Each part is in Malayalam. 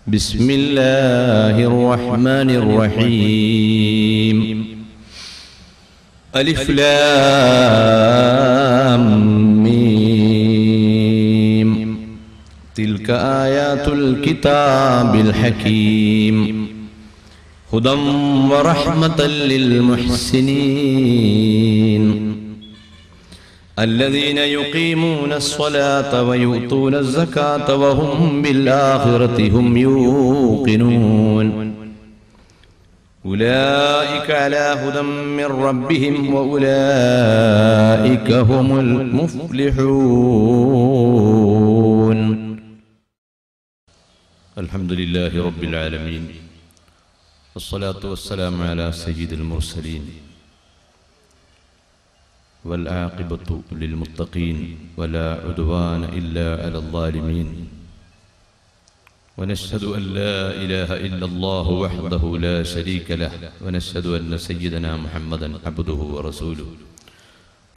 بسم الله الرحمن الرحيم ألف لام ميم تلك آيات الكتاب الحكيم هدى ورحمة للمحسنين الذين يقيمون الصلاة ويؤتون الزكاة وهم بالآخرة هم يوقنون أولئك على هدى من ربهم وأولئك هم المفلحون. الحمد لله رب العالمين والصلاة والسلام على سيد المرسلين والعاقبة للمتقين ولا عدوان إلا على الظالمين ونشهد أن لا إله إلا الله وحده لا شريك له ونشهد أن سيدنا محمدا عبده ورسوله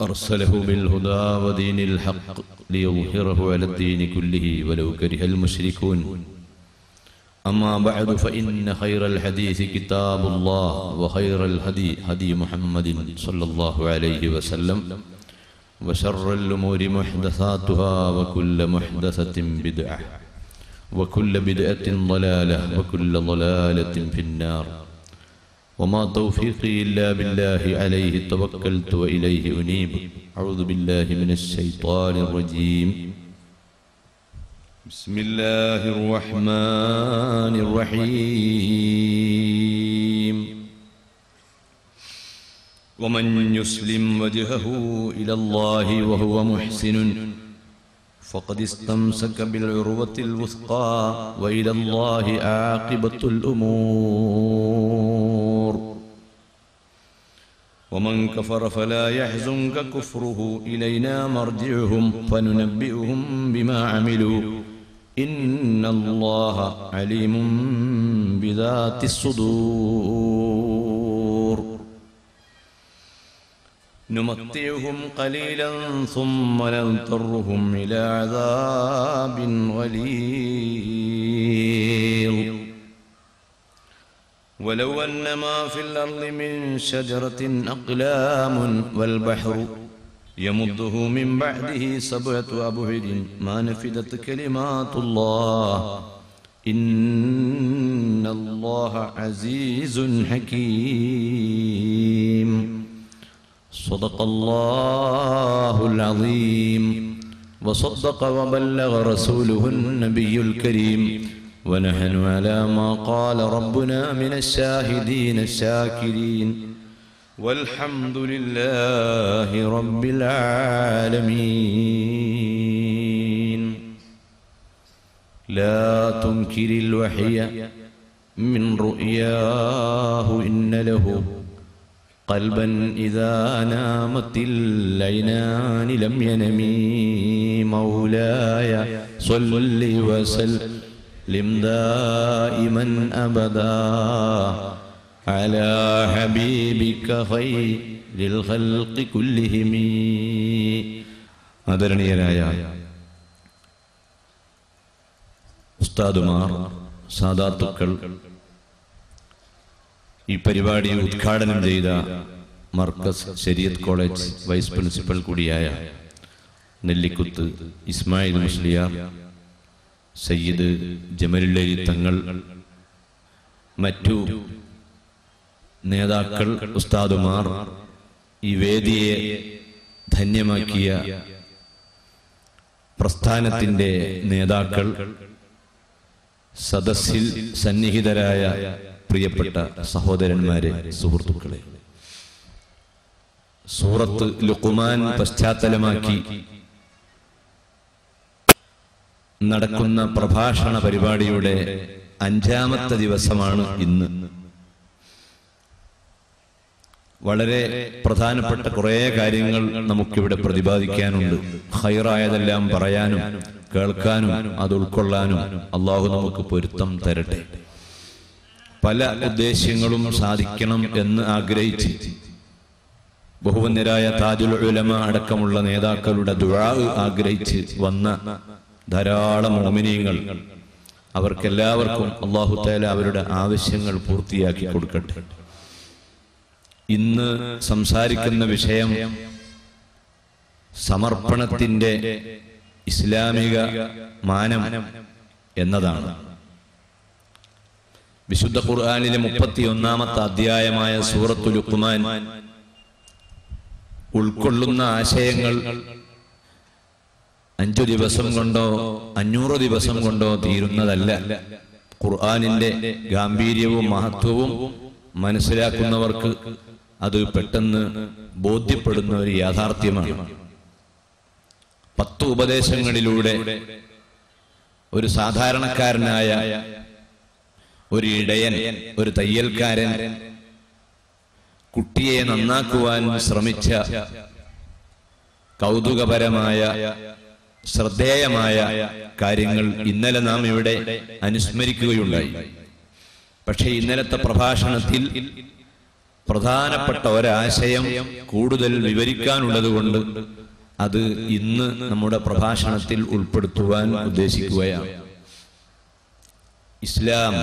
أرسله بالهدى ودين الحق ليظهره على الدين كله ولو كره المشركون. أما بعد فإن خير الحديث كتاب الله وخير الهدي هدي محمد صلى الله عليه وسلم وشر الأمور محدثاتها وكل محدثة بدعة وكل بدعة ضلالة وكل ضلالة في النار. وما توفيقي إلا بالله عليه توكلت وإليه أنيب. أعوذ بالله من الشيطان الرجيم. بسم الله الرحمن الرحيم. ومن يسلم وجهه إلى الله وهو محسن فقد استمسك بالعروة الوثقى وإلى الله عاقبة الأمور. ومن كفر فلا يحزنك كفره إلينا مرجعهم فننبئهم بما عملوا إن الله عليم بذات الصدور. نمتعهم قليلا ثم نضطرهم إلى عذاب غليظ. ولو أن ما في الأرض من شجرة أقلام والبحر يمده من بعده 7 أبحر ما نفدت كلمات الله إن الله عزيز حكيم. صدق الله العظيم وصدق وبلغ رسوله النبي الكريم ونحن على ما قال ربنا من الشاهدين الشاكرين والحمد لله رب العالمين. لا تنكر الوحي من رؤياه إن له قلبا إذا نامت العينان لم ينمي. مولاي صل وسلم دائما أبدا على حبيبك خير الخلق كلهم. ആദരണീയരായ ഉസ്താദുമാർ, സാദാത്തുക്കൾ, ഈ പരിപാടി ഉദ്ഘാടനം ചെയ്ത മർക്കസ് ശരീഅത്ത് കോളേജ് വൈസ് പ്രിൻസിപ്പൽ കൂടിയായ നെല്ലിക്കുത്ത് ഇസ്മായിൽ മുസ്ലിയാർ, സയ്യിദ് ജമലുല്ലൈലി തങ്ങൾ, മറ്റു നേതാക്കൾ, ഉസ്താദുമാർ, ഈ വേദിയെ ധന്യമാക്കിയ പ്രസ്ഥാനത്തിൻ്റെ നേതാക്കൾ, സദസ്സിൽ സന്നിഹിതരായ പ്രിയപ്പെട്ട സഹോദരന്മാരെ, സുഹൃത്തുക്കളെ, സൂറത്ത് ലുഖ്മാൻ പശ്ചാത്തലമാക്കി നടക്കുന്ന പ്രഭാഷണ പരിപാടിയുടെ 5ാമത്തെ ദിവസമാണ് ഇന്ന്. വളരെ പ്രധാനപ്പെട്ട കുറേ കാര്യങ്ങൾ നമുക്കിവിടെ പ്രതിപാദിക്കാനുണ്ട്. ഖൈറായതെല്ലാം പറയാനും കേൾക്കാനും അത് ഉൾക്കൊള്ളാനും അല്ലാഹു നമുക്ക് പൊരുത്തം തരട്ടെ. പല ഉദ്ദേശ്യങ്ങളും സാധിക്കണം എന്ന് ആഗ്രഹിച്ച് ബഹുവന്യരായ താജുൽ ഉലമ അടക്കമുള്ള നേതാക്കളുടെ ദുആ ആഗ്രഹിച്ച് വന്ന ധാരാളം മുഅ്മിനീങ്ങൾ അവർക്കെല്ലാവർക്കും അല്ലാഹു തആല അവരുടെ ആവശ്യങ്ങൾ പൂർത്തിയാക്കി കൊടുക്കട്ടെ. ഇന്ന് സംസാരിക്കുന്ന വിഷയം സമർപ്പണത്തിന്റെ ഇസ്ലാമിക മാനം എന്നതാണ്. വിശുദ്ധ ഖുർആനിലെ 31-ാമത്തെ അധ്യായമായ സൂറത്തുൽ ലുഖ്മാൻ ഉൾക്കൊള്ളുന്ന ആശയങ്ങൾ 5 ദിവസം കൊണ്ടോ 500 ദിവസം കൊണ്ടോ തീരുന്നതല്ല. ഖുർആനിന്റെ ഗാംഭീര്യവും മഹത്വവും മനസ്സിലാക്കുന്നവർക്ക് അത് പെട്ടെന്ന് ബോധ്യപ്പെടുന്ന ഒരു യാഥാർത്ഥ്യമാണ്. 10 ഉപദേശങ്ങളിലൂടെ ഒരു സാധാരണക്കാരനായ ഒരു ഇടയൻ, ഒരു തയ്യൽക്കാരൻ കുട്ടിയെ നന്നാക്കുവാൻ ശ്രമിച്ച കൗതുകപരമായ ശ്രദ്ധേയമായ കാര്യങ്ങൾ ഇന്നലെ നാം ഇവിടെ അനുസ്മരിക്കുകയുണ്ടായി. പക്ഷേ ഇന്നലത്തെ പ്രഭാഷണത്തിൽ പ്രധാനപ്പെട്ട ഒരാശയം കൂടുതൽ വിവരിക്കാനുള്ളതുകൊണ്ട് അത് ഇന്ന് നമ്മുടെ പ്രഭാഷണത്തിൽ ഉൾപ്പെടുത്തുവാൻ ഉദ്ദേശിക്കുകയാണ്. ഇസ്ലാം,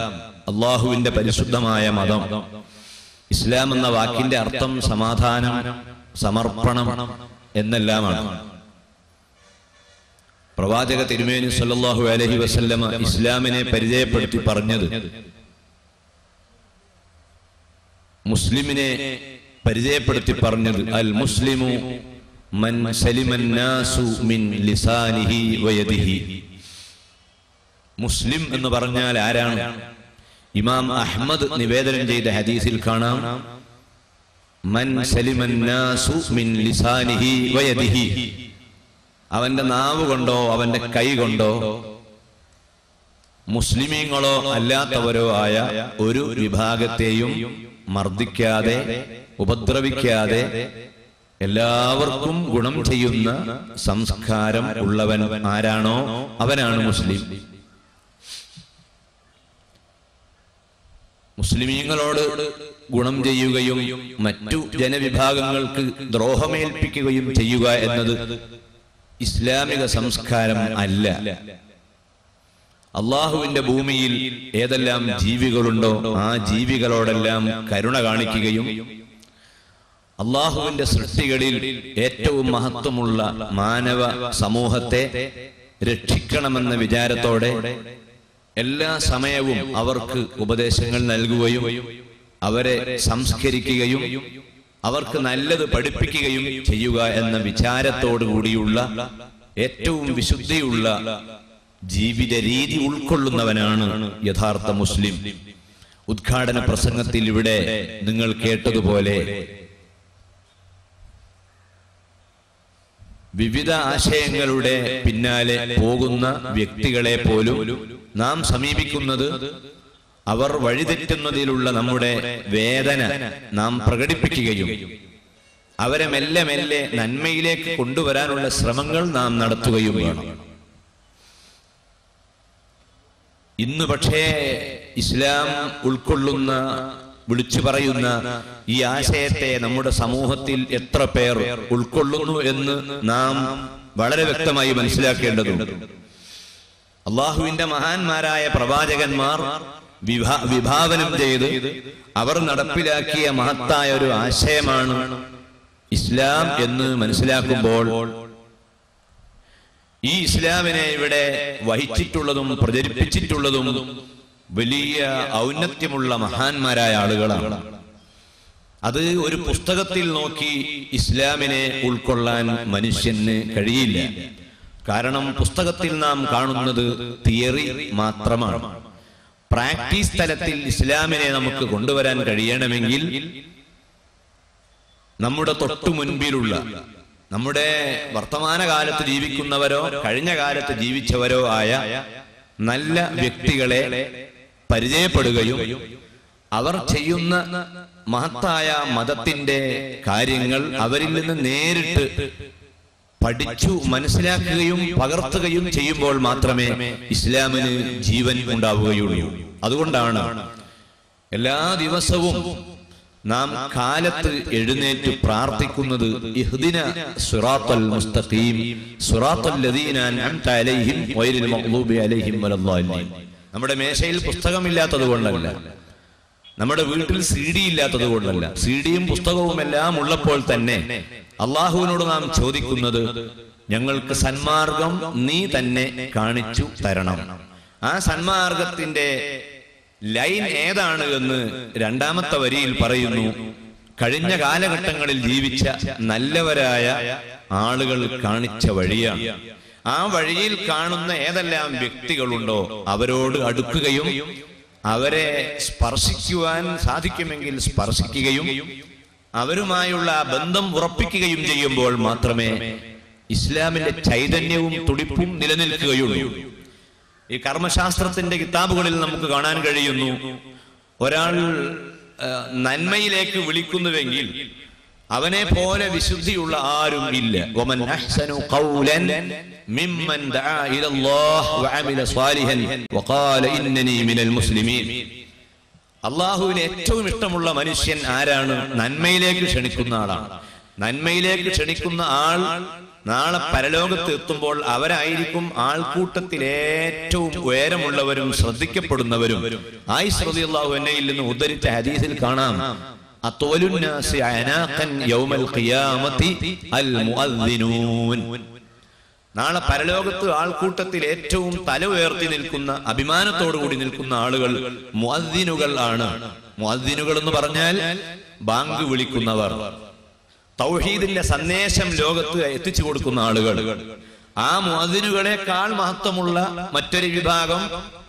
അള്ളാഹുവിന്റെ പരിശുദ്ധമായ മതം. ഇസ്ലാം എന്ന വാക്കിന്റെ അർത്ഥം സമാധാനം, സമർപ്പണം എന്നെല്ലാമാണ്. പ്രവാചക തിരുമേനി സല്ലല്ലാഹു അലൈഹി വസല്ലമ ഇസ്ലാമിനെ പരിചയപ്പെടുത്തി പറഞ്ഞത്, മുസ്ലിമിനെ പരിചയപ്പെടുത്തി പറഞ്ഞത്, അൽ മുസ്ലിമു മൻ സലിമൻ നാസു മിൻ ലിസാനിഹി വയദിഹി. മുസ്ലിം എന്ന് പറഞ്ഞാൽ ആരാണ്? ഇമാം അഹ്മദ് നിവേദനം ചെയ്ത ഹദീസിൽ കാണാം, മൻ സലിമൻ നാസു മിൻ ലിസാനിഹി വയദിഹി. അവന്റെ നാവ് കൊണ്ടോ അവന്റെ കൈ കൊണ്ടോ മുസ്ലിമീങ്ങളോ അല്ലാത്തവരോ ആയ ഒരു വിഭാഗത്തെയും മർദ്ദിക്കാതെ, ഉപദ്രവിക്കാതെ എല്ലാവർക്കും ഗുണം ചെയ്യുന്ന സംസ്കാരം ഉള്ളവൻ ആരാണോ അവനാണ് മുസ്ലിം. മുസ്ലിമീങ്ങളോട് ഗുണം ചെയ്യുകയും മറ്റു ജനവിഭാഗങ്ങൾക്ക് ദ്രോഹമേൽപ്പിക്കുകയും ചെയ്യുക എന്നത് ഇസ്ലാമിക സംസ്കാരം അല്ല. അള്ളാഹുവിന്റെ ഭൂമിയിൽ ഏതെല്ലാം ജീവികളുണ്ടോ ആ ജീവികളോടെല്ലാം കരുണ കാണിക്കുകയും അള്ളാഹുവിന്റെ സൃഷ്ടികളിൽ ഏറ്റവും മഹത്വമുള്ള മാനവ സമൂഹത്തെ രക്ഷിക്കണമെന്ന വിചാരത്തോടെ എല്ലാ സമയവും അവർക്ക് ഉപദേശങ്ങൾ നൽകുകയും അവരെ സംസ്കരിക്കുകയും അവർക്ക് നല്ലത് പഠിപ്പിക്കുകയും ചെയ്യുക എന്ന വിചാരത്തോടു കൂടിയുള്ള ഏറ്റവും വിശുദ്ധിയുള്ള ജീവിത രീതി ഉൾക്കൊള്ളുന്നവനാണ് യഥാർത്ഥ മുസ്ലിം. ഉദ്ഘാടന പ്രസംഗത്തിൽ ഇവിടെ നിങ്ങൾ കേട്ടതുപോലെ വിവിധ ആശയങ്ങളുടെ പിന്നാലെ പോകുന്ന വ്യക്തികളെ പോലും നാം സമീപിക്കുന്നത് അവർ വഴിതെറ്റുന്നതിലുള്ള നമ്മുടെ വേദന നാം പ്രകടിപ്പിക്കുകയും അവരെ മെല്ലെ മെല്ലെ നന്മയിലേക്ക് കൊണ്ടുവരാനുള്ള ശ്രമങ്ങൾ നാം നടത്തുകയും വേണം. ഇന്ന് പക്ഷേ ഇസ്ലാം ഉൾക്കൊള്ളുന്ന, വിളിച്ചു പറയുന്ന ഈ ആശയത്തെ നമ്മുടെ സമൂഹത്തിൽ എത്ര പേർ ഉൾക്കൊള്ളുന്നു എന്ന് നാം വളരെ വ്യക്തമായി മനസ്സിലാക്കേണ്ടതുണ്ട്. അള്ളാഹുവിന്റെ മഹാന്മാരായ പ്രവാചകന്മാർ വിഭാവനം ചെയ്ത് അവർ നടപ്പിലാക്കിയ മഹത്തായ ഒരു ആശയമാണ് ഇസ്ലാം എന്ന് മനസ്സിലാക്കുമ്പോൾ ഈ ഇസ്ലാമിനെ ഇവിടെ വഹിച്ചിട്ടുള്ളതും പ്രചരിപ്പിച്ചിട്ടുള്ളതും വലിയ ഔന്നത്യമുള്ള മഹാന്മാരായ ആളുകളാണ്. അത് ഒരു പുസ്തകത്തിൽ നോക്കി ഇസ്ലാമിനെ ഉൾക്കൊള്ളാൻ മനുഷ്യന് കഴിയില്ല. കാരണം പുസ്തകത്തിൽ നാം കാണുന്നത് തിയറി മാത്രമാണ്. പ്രാക്ടീസ് തലത്തിൽ ഇസ്ലാമിനെ നമുക്ക് കൊണ്ടുവരാൻ കഴിയണമെങ്കിൽ നമ്മുടെ തൊട്ടു മുൻപിലുള്ള, നമ്മുടെ വർത്തമാനകാലത്ത് ജീവിക്കുന്നവരോ കഴിഞ്ഞ കാലത്ത് ജീവിച്ചവരോ ആയ നല്ല വ്യക്തികളെ പരിചയപ്പെടുകയും അവർ ചെയ്യുന്ന മഹത്തായ മതത്തിന്റെ കാര്യങ്ങൾ അവരിൽ നിന്ന് നേരിട്ട് പഠിച്ചു മനസ്സിലാക്കുകയും പകർത്തുകയും ചെയ്യുമ്പോൾ മാത്രമേ ഇസ്ലാമിന് ജീവൻ ഉണ്ടാവുകയുള്ളൂ. അതുകൊണ്ടാണ് എല്ലാ ദിവസവും നാം കാലത്ത് എഴുന്നേറ്റ് പ്രാർത്ഥിക്കുന്നത് ഇഹ്ദിന സിറാത്തൽ മുസ്തഖീം സിറാത്തൽ ലദീന അൻഅംത അലൈഹിം ഗൈറിൽ മഗ്ദൂബി അലൈഹിം വലദ്ദാലിൻ. നമ്മുടെ മേശയിൽ പുസ്തകമില്ലാത്തത് കൊണ്ടല്ല, നമ്മുടെ വീട്ടിൽ CD ഇല്ലാത്തത് കൊണ്ടല്ല. CD-യും പുസ്തകവും എല്ലാം ഉള്ളപ്പോൾ തന്നെ അള്ളാഹുവിനോട് നാം ചോദിക്കുന്നത്, ഞങ്ങൾക്ക് സന്മാർഗം നീ തന്നെ കാണിച്ചു തരണം. ആ സന്മാർഗത്തിന്റെ ലൈൻ ഏതാണ് എന്ന് രണ്ടാമത്തെ വരിയിൽ പറയുന്നു. കഴിഞ്ഞ കാലഘട്ടങ്ങളിൽ ജീവിച്ച നല്ലവരായ ആളുകൾ കാണിച്ച വഴിയാണ്. ആ വഴിയിൽ കാണുന്ന ഏതെല്ലാം വ്യക്തികളുണ്ടോ അവരോട് അടുക്കുകയും അവരെ സ്പർശിക്കുവാൻ സാധിക്കുമെങ്കിൽ സ്പർശിക്കുകയും അവരുമായുള്ള ബന്ധം ഉറപ്പിക്കുകയും ചെയ്യുമ്പോൾ മാത്രമേ ഇസ്ലാമിന്റെ ചൈതന്യവും തുടിപ്പും നിലനിൽക്കുകയുള്ളൂ. ഈ കർമ്മശാസ്ത്രത്തിന്റെ കിതാബുകളിൽ നമുക്ക് കാണാൻ കഴിയുന്നു, ഒരാൾ നന്മയിലേക്ക് വിളിക്കുന്നുവെങ്കിൽ അവനെ പോലെ വിശുദ്ധിയുള്ള ആരും ഇല്ല. വമൻ അഹ്സനു ഖൗലൻ മിമ്മൻ ദആ ഇലല്ലാഹ് വഅമില സ്വാലിഹൻ വഖാല ഇന്നനി മിനൽ മുസ്ലിമീൻ. അല്ലാഹുവിന് ഏറ്റവും ഇഷ്ടമുള്ള മനുഷ്യൻ ആരാണ്? നന്മയിലേക്ക് ക്ഷണിക്കുന്ന ആളാണ്. നന്മയിലേക്ക് ക്ഷണിക്കുന്ന ആൾ നാളെ പരലോകത്ത് എത്തുമ്പോൾ അവരായിരിക്കും ആൾക്കൂട്ടത്തിൽ ഏറ്റവും ഉയരമുള്ളവരും ശ്രദ്ധിക്കപ്പെടുന്നവരും. ആയിഷ റളിയല്ലാഹു അൻഹയിൽ നിന്ന് ഉദ്ധരിച്ച ഹദീസിൽ കാണാം, അത്വലുന്നാസി അനാഖൻ യൗമൽ ഖിയാമത്തി അൽ മുഅദ്ദിനൂൻ. നാളെ പരലോകത്ത് ആൾക്കൂട്ടത്തിൽ ഏറ്റവും തല ഉയർത്തി നിൽക്കുന്ന, അഭിമാനത്തോടുകൂടി നിൽക്കുന്ന ആളുകൾ മുഅദ്ദിനുകൾ ആണ്. മുഅദ്ദിനുകൾ എന്ന് പറഞ്ഞാൽ ബാങ്ക് വിളിക്കുന്നവർ, തൗഹീദിന്റെ സന്ദേശം ലോകത്ത് എത്തിച്ചു കൊടുക്കുന്ന ആളുകൾ. ആ മുഅദ്ദിനുകളെക്കാൾ മഹത്വമുള്ള മറ്റൊരു വിഭാഗം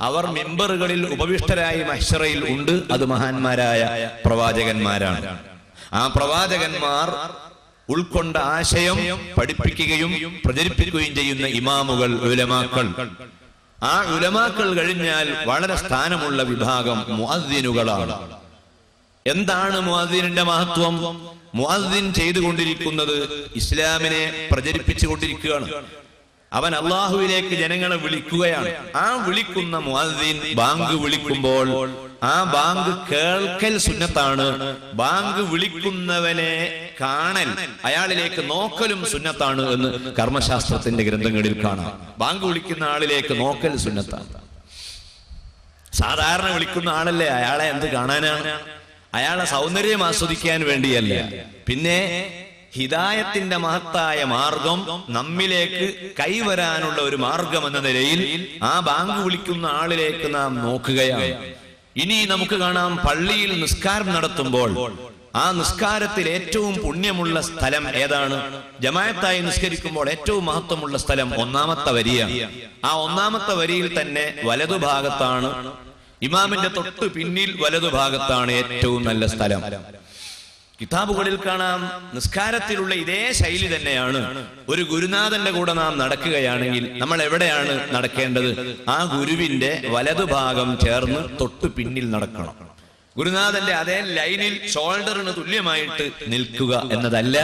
അവർ മിമ്പറുകളിൽ ഉപവിഷ്ടരായി മഹ്ശറയിൽ ഉണ്ട്. അത് മഹാന്മാരായ പ്രവാചകന്മാരാണ്. ആ പ്രവാചകന്മാർ ഉൾക്കൊണ്ട ആശയം പഠിപ്പിക്കുകയും പ്രചരിപ്പിക്കുകയും ചെയ്യുന്ന ഇമാമുകൾ, ഉലമാക്കൾ. ആ ഉലമാക്കൾ കഴിഞ്ഞാൽ വളരെ സ്ഥാനമുള്ള വിഭാഗം മുഅദ്ദിനുകളാണ്. എന്താണ് മുഅദ്ദിനിന്റെ മഹത്വം? മുഅദ്ദിൻ ചെയ്തുകൊണ്ടിരിക്കുന്നത് ഇസ്ലാമിനെ പ്രചരിപ്പിച്ചു കൊണ്ടിരിക്കുകയാണ്. അവൻ അള്ളാഹുവിലേക്ക് ജനങ്ങളെ വിളിക്കുകയാണ്. ആ വിളിക്കുന്ന മുഅദ്ദിൻ ബാങ്ക് വിളിക്കുമ്പോൾ ആ ബാങ്ക് കേൾക്കൽ സുന്നത്താണ്. ബാങ്ക് വിളിക്കുന്നവനെ കാണൽ, അയാളിലേക്ക് നോക്കലും സുന്നത്താണ് എന്ന് കർമ്മശാസ്ത്രത്തിന്റെ ഗ്രന്ഥങ്ങളിൽ കാണാം. ബാങ്ക് വിളിക്കുന്ന ആളിലേക്ക് നോക്കൽ സുന്നത്താണ്. സാധാരണ വിളിക്കുന്ന ആളല്ലേ, അയാളെ എന്ത് കാണാനാണ്? അയാളെ സൗന്ദര്യം ആസ്വദിക്കാൻ വേണ്ടിയല്ല. പിന്നെ ഹിദായത്തിന്റെ മഹത്തായ മാർഗം നമ്മിലേക്ക് കൈവരാനുള്ള ഒരു മാർഗം എന്ന നിലയിൽ ആ ബാങ്ക് വിളിക്കുന്ന ആളിലേക്ക് നാം നോക്കുകയാണ്. ഇനി നമുക്ക് കാണാം, പള്ളിയിൽ നിസ്കാരം നടത്തുമ്പോൾ ആ നിസ്കാരത്തിൽ ഏറ്റവും പുണ്യമുള്ള സ്ഥലം ഏതാണ്? ജമാഅത്തായി നിസ്കരിക്കുമ്പോൾ ഏറ്റവും മഹത്വമുള്ള സ്ഥലം ഒന്നാമത്തെ വരിയാണ്. ആ ഒന്നാമത്തെ വരിയിൽ തന്നെ വലതുഭാഗത്താണ്, ഇമാമിന്റെ തൊട്ട് പിന്നിൽ വലതുഭാഗത്താണ് ഏറ്റവും നല്ല സ്ഥലം. കിതാബുകളിൽ കാണാം, നിസ്കാരത്തിലുള്ള ഇതേ ശൈലി തന്നെയാണ്. ഒരു ഗുരുനാഥന്റെ കൂടെ നാം നടക്കുകയാണെങ്കിൽ നമ്മൾ എവിടെയാണ് നടക്കേണ്ടത്? ആ ഗുരുവിന്റെ വലതുഭാഗം ചേർന്ന് തൊട്ട് പിന്നിൽ നടക്കണം. ഗുരുനാഥന്റെ അതേ ലൈനിൽ ഷോൾഡറിന് തുല്യമായിട്ട് നിൽക്കുക എന്നതല്ല,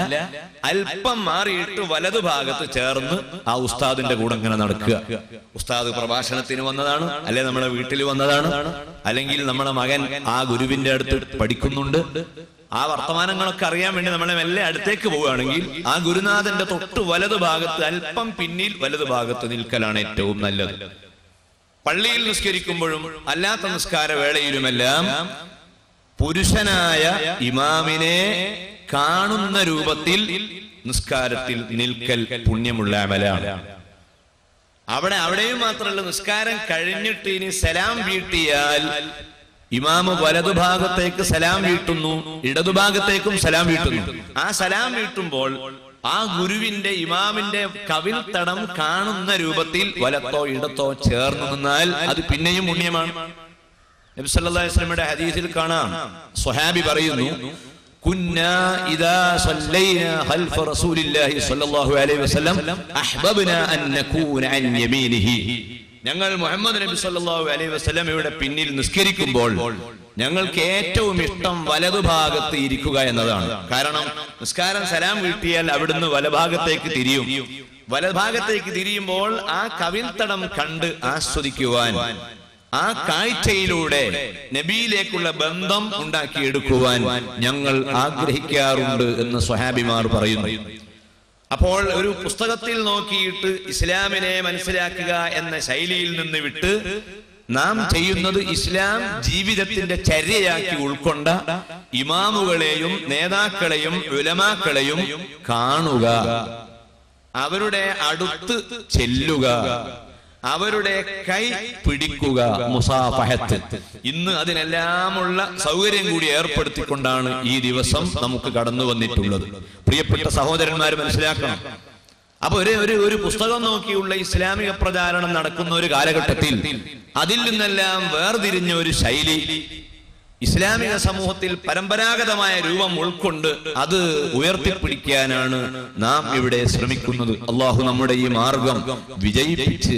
അല്പം മാറിയിട്ട് വലതുഭാഗത്ത് ചേർന്ന് ആ ഉസ്താദിന്റെ കൂടെ ഇങ്ങനെ നടക്കുക. ഉസ്താദ് പ്രഭാഷണത്തിന് വന്നതാണ്, അല്ലെ നമ്മളെ വീട്ടിൽ വന്നതാണ്, അല്ലെങ്കിൽ നമ്മളെ മകൻ ആ ഗുരുവിന്റെ അടുത്ത് പഠിക്കുന്നുണ്ട്. ആ വർത്തമാനങ്ങളൊക്കെ അറിയാൻ വേണ്ടി നമ്മളെ മെല്ലെ അടുത്തേക്ക് പോവുകയാണെങ്കിൽ ആ ഗുരുനാഥന്റെ തൊട്ട് വലതുഭാഗത്ത് അല്പം പിന്നിൽ വലതുഭാഗത്ത് നിൽക്കലാണ് ഏറ്റവും നല്ലത്. പള്ളിയിൽ നിസ്കരിക്കുമ്പോഴും അല്ലാത്ത നിസ്കാര വേളയിലുമെല്ലാം പുരുഷനായ ഇമാമിനെ കാണുന്ന രൂപത്തിൽ നിസ്കാരത്തിൽ നിൽക്കൽ പുണ്യമുള്ള അമലാണ്. അവിടെയും മാത്രമല്ല, നിസ്കാരം കഴിഞ്ഞിട്ട് ഇനി സലാം വീട്ടിയാൽ ഇമാമ് വലതുഭാഗത്തേക്ക് സലാം വീട്ടുന്നു, ഇടതുഭാഗത്തേക്കും സലാം വീട്ടുന്നു. ആ സലാം വീട്ടുമ്പോൾ ആ ഗുരുവിന്റെ, ഇമാമിന്റെ കവിൽ തടം കാണുന്ന രൂപത്തിൽ വലത്തോ ഇടത്തോ ചേർന്ന് നിന്നാൽ അത് പിന്നെയും പുണ്യമാണ്. നബി സല്ലല്ലാഹു അലൈഹി വസല്ലമയുടെ ഹദീസിൽ കാണാം, സ്വഹാബി പറയുന്നു, കുന്നാ ഇദാ സല്ലൈനാ ഖൽഫ റസൂലില്ലാഹി സ്വല്ലല്ലാഹു അലൈഹി വസല്ലം അഹ്ബബ്നാ അൻ നകൂന അൻ യമീനിഹി. ഞങ്ങൾ മുഹമ്മദ് നബി സല്ലല്ലാഹു അലൈഹി വസല്ലമയുടെ പിന്നിൽ നിസ്കരിക്കുമ്പോൾ ഞങ്ങൾക്ക് ഏറ്റവും ഇഷ്ടം വലതുഭാഗത്ത് ഇരിക്കുക എന്നതാണ്. കാരണം നിസ്കാരം സലാം വീട്ടിയാൽ അവിടുന്ന് വലഭാഗത്തേക്ക് തിരിയും. വലഭാഗത്തേക്ക് തിരിയുമ്പോൾ ആ കവിൽത്തടം കണ്ട് ആസ്വദിക്കുവാൻ, ആ കാഴ്ചയിലൂടെ നബിയിലേക്കുള്ള ബന്ധം ഉണ്ടാക്കിയെടുക്കുവാൻ ഞങ്ങൾ ആഗ്രഹിക്കാറുണ്ട് എന്ന് സ്വഹാബിമാർ പറയുന്നു. അപ്പോൾ ഒരു പുസ്തകത്തിൽ നോക്കിയിട്ട് ഇസ്ലാമിനെ മനസ്സിലാക്കുക എന്ന ശൈലിയിൽ നിന്ന് വിട്ട് നാം ചെയ്യുന്നത് ഇസ്ലാം ജീവിതത്തിന്റെ ചര്യയാക്കി ഉൾക്കൊണ്ട ഇമാമുകളെയും നേതാക്കളെയും ഉലമാക്കളെയും കാണുക, അവരുടെ അടുത്ത് ചെല്ലുക, അവരുടെ കൈ പിടിക്കുക, മുസാഫഹത്ത്. ഇന്ന് അതിനെല്ലാമുള്ള സൗകര്യം കൂടി ഏർപ്പെടുത്തിക്കൊണ്ടാണ് ഈ ദിവസം നമുക്ക് കടന്നു വന്നിട്ടുള്ളത്. പ്രിയപ്പെട്ട സഹോദരന്മാർ മനസ്സിലാക്കണം. അപ്പൊ ഒരു പുസ്തകം നോക്കിയുള്ള ഇസ്ലാമിക പ്രചാരണം നടക്കുന്ന ഒരു കാലഘട്ടത്തിൽ അതിൽ നിന്നെല്ലാം വേർതിരിഞ്ഞ ഒരു ശൈലി ഇസ്ലാമിക സമൂഹത്തിൽ പരമ്പരാഗതമായ രൂപം ഉൾക്കൊണ്ട് അത് ഉയർത്തിപ്പിടിക്കാനാണ് നാം ഇവിടെ ശ്രമിക്കുന്നത്. അള്ളാഹു നമ്മുടെ ഈ മാർഗം വിജയിപ്പിച്ച്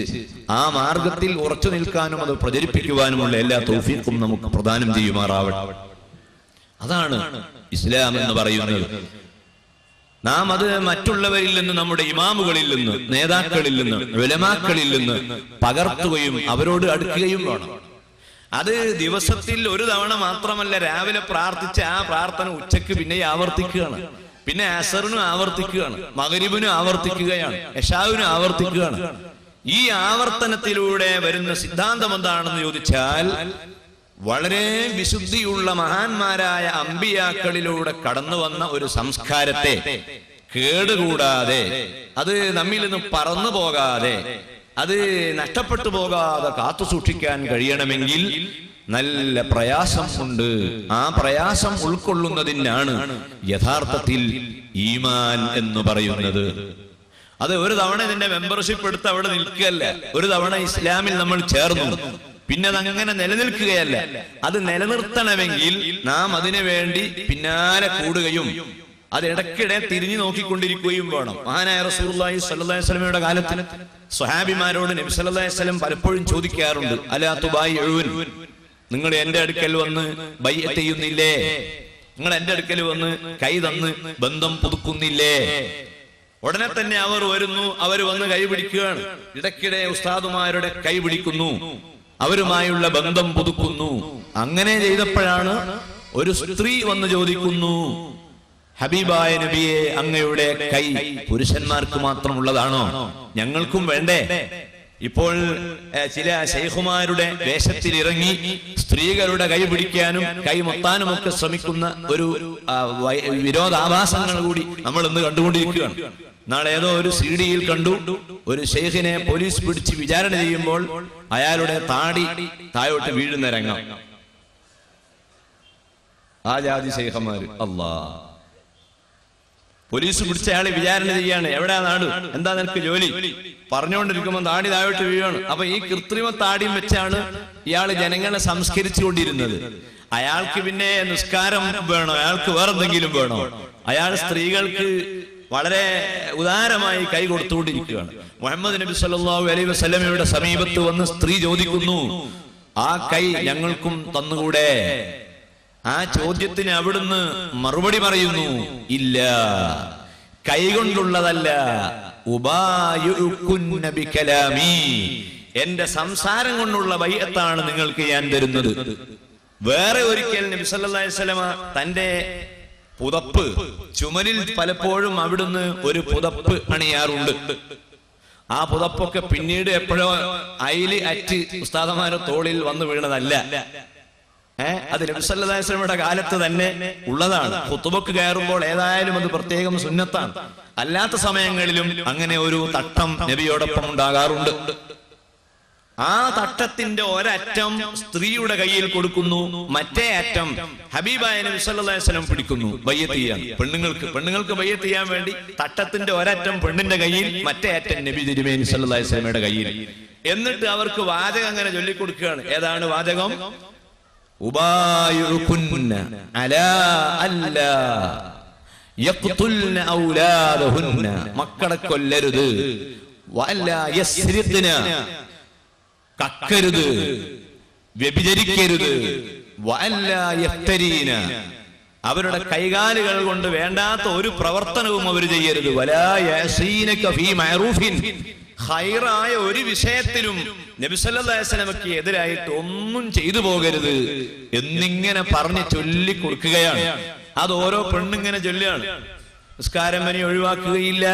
ആ മാർഗത്തിൽ ഉറച്ചു നിൽക്കാനും അത് പ്രചരിപ്പിക്കുവാനുമുള്ള എല്ലാ തൗഫീഖും നമുക്ക് പ്രദാനം ചെയ്യുമാറാവട്ടെ. അതാണ് ഇസ്ലാം എന്ന് പറയുന്നത്. നാം അത് മറ്റുള്ളവരിൽ നിന്ന്, നമ്മുടെ ഇമാമുകളിൽ നിന്ന്, നേതാക്കളിൽ നിന്ന്, ഉലമാക്കളിൽ നിന്ന് പകർത്തുകയും അവരോട് അടുക്കുകയും വേണം. അത് ദിവസത്തിൽ ഒരു തവണ മാത്രമല്ല. രാവിലെ പ്രാർത്ഥിച്ച ആ പ്രാർത്ഥന ഉച്ചയ്ക്ക് പിന്നെ ആവർത്തിക്കുകയാണ്, പിന്നെ അസറിനും ആവർത്തിക്കുകയാണ്, മഗ്രിബിനും ആവർത്തിക്കുകയാണ്, ഇശാവിനും ആവർത്തിക്കുകയാണ്. ഈ ആവർത്തനത്തിലൂടെ വരുന്ന സിദ്ധാന്തം എന്താണെന്ന് ചോദിച്ചാൽ, വളരെ വിശുദ്ധിയുള്ള മഹാന്മാരായ അമ്പിയാക്കളിലൂടെ കടന്നു വന്ന ഒരു സംസ്കാരത്തെ കേടുകൂടാതെ, അത് നമ്മിൽ നിന്ന് പറന്നു പോകാതെ, അത് നഷ്ടപ്പെട്ടു പോകാതെ കാത്തു സൂക്ഷിക്കാൻ കഴിയണമെങ്കിൽ നല്ല പ്രയാസം ഉണ്ട്. ആ പ്രയാസം ഉൾക്കൊള്ളുന്നതിനാണ് യഥാർത്ഥത്തിൽ ഈമാൻ എന്ന് പറയുന്നത്. അത് ഒരു തവണ ഇതിന്റെ മെമ്പർഷിപ്പ് എടുത്ത് അവിടെ നിൽക്കുകയല്ല. ഒരു തവണ ഇസ്ലാമിൽ നമ്മൾ ചേർന്നു, പിന്നെ അതങ്ങനെ നിലനിൽക്കുകയല്ല. അത് നിലനിർത്തണമെങ്കിൽ നാം അതിനു വേണ്ടി പിന്നാലെ കൂടുകയും അത് ഇടയ്ക്കിടെ തിരിഞ്ഞു നോക്കിക്കൊണ്ടിരിക്കുകയും വേണം. മഹാനായ റസൂലുള്ളാഹി സ്വല്ലല്ലാഹി അലൈഹി വസല്ലമയുടെ കാലത്ത് സ്വഹാബിമാരോട് നബി സല്ലല്ലാഹി അലൈഹി വസല്ലം പലപ്പോഴും ചോദിക്കാറുണ്ട്, അലാ തുബായിഊൻ, നിങ്ങൾ എന്റെ അടുക്കൽ വന്ന് ബൈഅത്ത് ചെയ്യുന്നില്ലേ? നിങ്ങൾ എന്റെ അടുക്കൽ വന്ന് കൈ തന്ന് ബന്ധം പുതുക്കുന്നില്ലേ? ഉടനെ തന്നെ അവർ വരുന്നു, അവർ വന്ന് കൈ പിടിക്കുകയാണ്. ഇടയ്ക്കിടെ ഉസ്താദുമാരുടെ കൈ പിടിക്കുന്നു, അവരുമായുള്ള ബന്ധം പുതുക്കുന്നു. അങ്ങനെ ചെയ്തപ്പോഴാണ് ഒരു സ്ത്രീ വന്ന് ചോദിക്കുന്നു, ഹബീബായ നബിയെ, അങ്ങയുടെ കൈ പുരുഷന്മാർക്ക് മാത്രമുള്ളതാണോ? ഞങ്ങൾക്കും വേണ്ടേ? ഇപ്പോൾ ചില ശൈഖുമാരുടെ വേഷത്തിലിറങ്ങി സ്ത്രീകളുടെ കൈ പിടിക്കാനും കൈ മുത്താനും ഒക്കെ ശ്രമിക്കുന്ന ഒരു വിരോധാഭാസങ്ങൾ കൂടി നമ്മൾ ഇന്ന് കണ്ടുകൊണ്ടിരിക്കുകയാണ്. നാളെ ഏതോ ഒരു സിഡിയിൽ കണ്ടു, ഒരു ശൈഖിനെ പോലീസ് പിടിച്ച് വിചാരണ ചെയ്യുമ്പോൾ അയാളുടെ താടി താഴോട്ട് വീഴുന്ന രംഗം. ആ ജാതി ശൈഖന്മാര്, അല്ലാ, പോലീസ് പിടിച്ച അയാളെ വിചാരണ ചെയ്യാണ്. എവിടെയാ നാട്, എന്താ നിനക്ക് ജോലി പറഞ്ഞുകൊണ്ടിരിക്കുമ്പോൾ താടി താഴോട്ട് വീഴാണ്. അപ്പൊ ഈ കൃത്രിമ താടിയും വെച്ചാണ് ഇയാള് ജനങ്ങളെ സംസ്കരിച്ചുകൊണ്ടിരുന്നത്. അയാൾക്ക് പിന്നെ നിസ്കാരം വേണോ? അയാൾക്ക് വേറെന്തെങ്കിലും വേണോ? അയാൾ സ്ത്രീകൾക്ക് വളരെ ഉദാരമായി കൈ കൊടുത്തുകൊണ്ടിരിക്കുകയാണ്. മുഹമ്മദ് നബി സല്ലല്ലാഹു അലൈഹി വസല്ലമയുടെ സമീപത്ത് വന്ന് സ്ത്രീ ചോദിക്കുന്നു, ആ കൈ ഞങ്ങൾക്കും തന്നുകൂടെ? ആ ചോദ്യത്തിന് അവിടുന്ന് മറുപടി പറയുന്നു, ഇല്ല, കൈകൊണ്ടുള്ളതല്ല, ഉബായുകുന്ന ബികലാമി, എന്റെ സംസാരം കൊണ്ടുള്ള ബൈഅത്താണ് നിങ്ങൾക്ക് ഞാൻ തരുന്നത്. വേറെ ഒരിക്കൽ നബി സല്ലല്ലാഹു അലൈഹി വസല്ലമ തന്റെ പുതപ്പ്, ചുമലിൽ പലപ്പോഴും അവിടുന്ന് ഒരു പുതപ്പ് അണിയാറുണ്ട്. ആ പുതപ്പൊക്കെ പിന്നീട് എപ്പോഴോ അയില് അറ്റ് ഉസ്താദമാരുടെ തോളിൽ വന്നു വീണതല്ല. അത് നബി സല്ലല്ലാഹു അലൈഹി വസല്ലമയുടെ കാലത്ത് തന്നെ ഉള്ളതാണ്. ഖുതുബക്ക് കയറുമ്പോൾ ഏതായാലും അത് പ്രത്യേകം സുന്നത്താണ്. അല്ലാത്ത സമയങ്ങളിലും അങ്ങനെ ഒരു തട്ടം നബിയോടൊപ്പം ഉണ്ടാകാറുണ്ട്. ആ തട്ടത്തിന്റെ ഒരറ്റം സ്ത്രീയുടെ കയ്യിൽ കൊടുക്കുന്നു, മറ്റേ അറ്റം ഹബീബായ നബി സല്ലല്ലാഹു അലൈഹി വസല്ലം പിടിക്കുന്നു. ബൈഅത്ത് ചെയ്യാൻ പെണ്ണുങ്ങൾക്ക് ബൈഅത്ത് ചെയ്യാൻ വേണ്ടി തട്ടത്തിന്റെ ഒരറ്റം പെണ്ണിന്റെ കയ്യിൽ, മറ്റേ അറ്റം നബി തിരുമേനി സല്ലല്ലാഹു അലൈഹി വസല്ലമയുടെ കയ്യിൽ. എന്നിട്ട് അവർക്ക് വാചകം അങ്ങനെ ചൊല്ലിക്കൊടുക്കുകയാണ്. ഏതാണ് വാചകം? ഉബായുകുന്ന അലാ അല്ലാ യഖ്തുൽന ഔലാദഹുന്ന, മക്കളെ കൊല്ലരുത്, വഅല്ലാ യസ്രിഖ്ന, കക്കരുത്, വ്യഭിചരിക്കരുത്, വഅല്ലാ യഫ്തരീന, അവരുടെ കൈകാലുകൾ കൊണ്ട് വേണ്ടാത്ത ഒരു പ്രവർത്തനവും അവർ ചെയ്യരുത്, വലാ യസീനക ഫീ മഅറൂഫിൻ, ഖൈറായ ഒരു വിഷയത്തിലും നബി സല്ലല്ലാഹു അലൈഹി വസല്ലമയ്ക്ക് എതിരായിട്ട് ഒന്നും ചെയ്തു പോകരുത് എന്നിങ്ങനെ പറഞ്ഞ് ചൊല്ലി കൊടുക്കുകയാണ്. അത് ഓരോ പെണ്ണിങ്ങനെ ചൊല്ലുകയാണ്. നിസ്കാരമനി ഒഴിവാക്കുകയില്ല,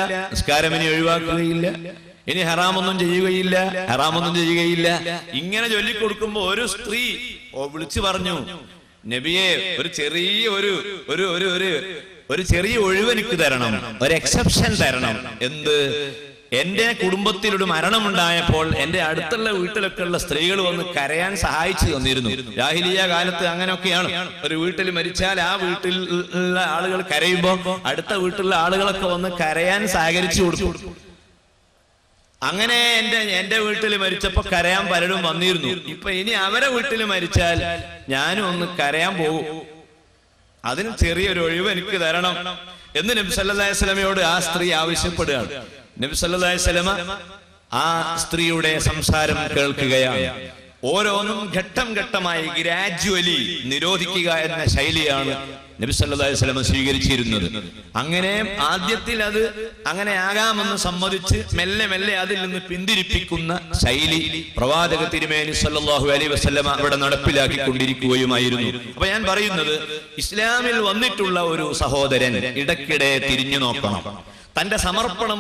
ഇനി ഹറാമൊന്നും ചെയ്യുകയില്ല. ഇങ്ങനെ ചൊല്ലിക്കൊടുക്കുമ്പോ ഒരു സ്ത്രീ വിളിച്ചു പറഞ്ഞു, നബിയെ ഒരു ചെറിയ ഒഴിവ് എനിക്ക് തരണം, ഒരു എക്സെപ്ഷൻ തരണം. എന്ത്? എന്റെ കുടുംബത്തിൽ ഒരു മരണമുണ്ടായപ്പോൾ എന്റെ അടുത്തുള്ള വീട്ടിലൊക്കെ ഉള്ള സ്ത്രീകൾ വന്ന് കരയാൻ സഹായിച്ചു തന്നിരുന്നു. ജാഹിലിയ കാലത്ത് അങ്ങനെയൊക്കെയാണ്. ഒരു വീട്ടിൽ മരിച്ചാൽ ആ വീട്ടിലുള്ള ആളുകൾ കരയുമ്പോ അടുത്ത വീട്ടിലുള്ള ആളുകളൊക്കെ വന്ന് കരയാൻ സഹകരിച്ചു കൊടുത്തു. അങ്ങനെ എന്റെ വീട്ടിൽ മരിച്ചപ്പോ കരയാൻ പലരും വന്നിരുന്നു. ഇപ്പൊ ഇനി അവരെ വീട്ടിൽ മരിച്ചാൽ ഞാനും ഒന്ന് കരയാൻ പോകും, അതിന് ചെറിയൊരു ഒഴിവ് എനിക്ക് തരണം എന്ന് നബി സല്ലല്ലാഹു അലൈഹി വസല്ലമയോട് ആ സ്ത്രീ ആവശ്യപ്പെടുകയാണ്. നബി സല്ലല്ലാഹു അലൈഹി വസല്ലമ ആ സ്ത്രീയുടെ സംസാരം കേൾക്കുകയാണ്. ഓരോന്നും ഘട്ടം ഘട്ടമായി ഗ്രാജുവലി നിരോധിക്കുക എന്ന ശൈലിയാണ് നബി സല്ലല്ലാഹു അലൈഹി വസല്ലമ സ്വീകരിച്ചിരുന്നത്. അങ്ങനെ ആദ്യത്തിൽ അത് അങ്ങനെ ആകാമെന്ന് സമ്മതിച്ച് മെല്ലെ മെല്ലെ അതിൽ നിന്ന് പിന്തിരിപ്പിക്കുന്ന ശൈലി പ്രവാചക തിരുമേനി സല്ലല്ലാഹു അലൈഹി വസല്ലമ അവിടെ നടപ്പിലാക്കിക്കൊണ്ടിരിക്കുകയുമായിരുന്നു. അപ്പൊ ഞാൻ പറയുന്നത്, ഇസ്ലാമിൽ വന്നിട്ടുള്ള ഒരു സഹോദരൻ ഇടയ്ക്കിടെ തിരിഞ്ഞു നോക്കണം. തന്റെ സമർപ്പണം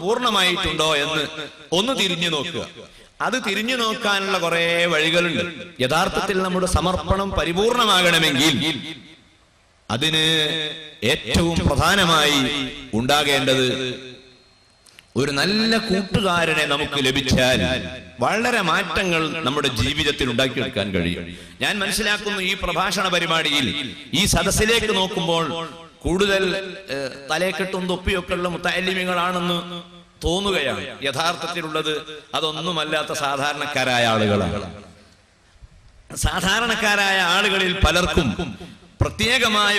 പൂർണ്ണമായിട്ടുണ്ടോ എന്ന് ഒന്ന് തിരിഞ്ഞു നോക്കുക. അത് തിരിഞ്ഞു നോക്കാനുള്ള കുറെ വഴികളുണ്ട്. യഥാർത്ഥത്തിൽ നമ്മുടെ സമർപ്പണം പരിപൂർണമാകണമെങ്കിൽ അതിന് ഏറ്റവും പ്രധാനമായി ഉണ്ടാകേണ്ടത് ഒരു നല്ല കൂട്ടുകാരനെ നമുക്ക് ലഭിച്ചാൽ വളരെ മാറ്റങ്ങൾ നമ്മുടെ ജീവിതത്തിൽ ഉണ്ടാക്കിയെടുക്കാൻ കഴിയും. ഞാൻ മനസ്സിലാക്കുന്നു, ഈ പ്രഭാഷണ പരിപാടിയിൽ ഈ സദസ്സിലേക്ക് നോക്കുമ്പോൾ കൂടുതൽ തലേക്കെട്ടും തൊപ്പിയൊക്കെ ഉള്ള മുത്തഅല്ലിമീങ്ങളാണെന്ന് തോന്നുകയാണ്. യഥാർത്ഥത്തിലുള്ളത് അതൊന്നുമല്ലാത്ത സാധാരണക്കാരായ ആളുകളാണ്. സാധാരണക്കാരായ ആളുകളിൽ പലർക്കും പ്രത്യേകമായ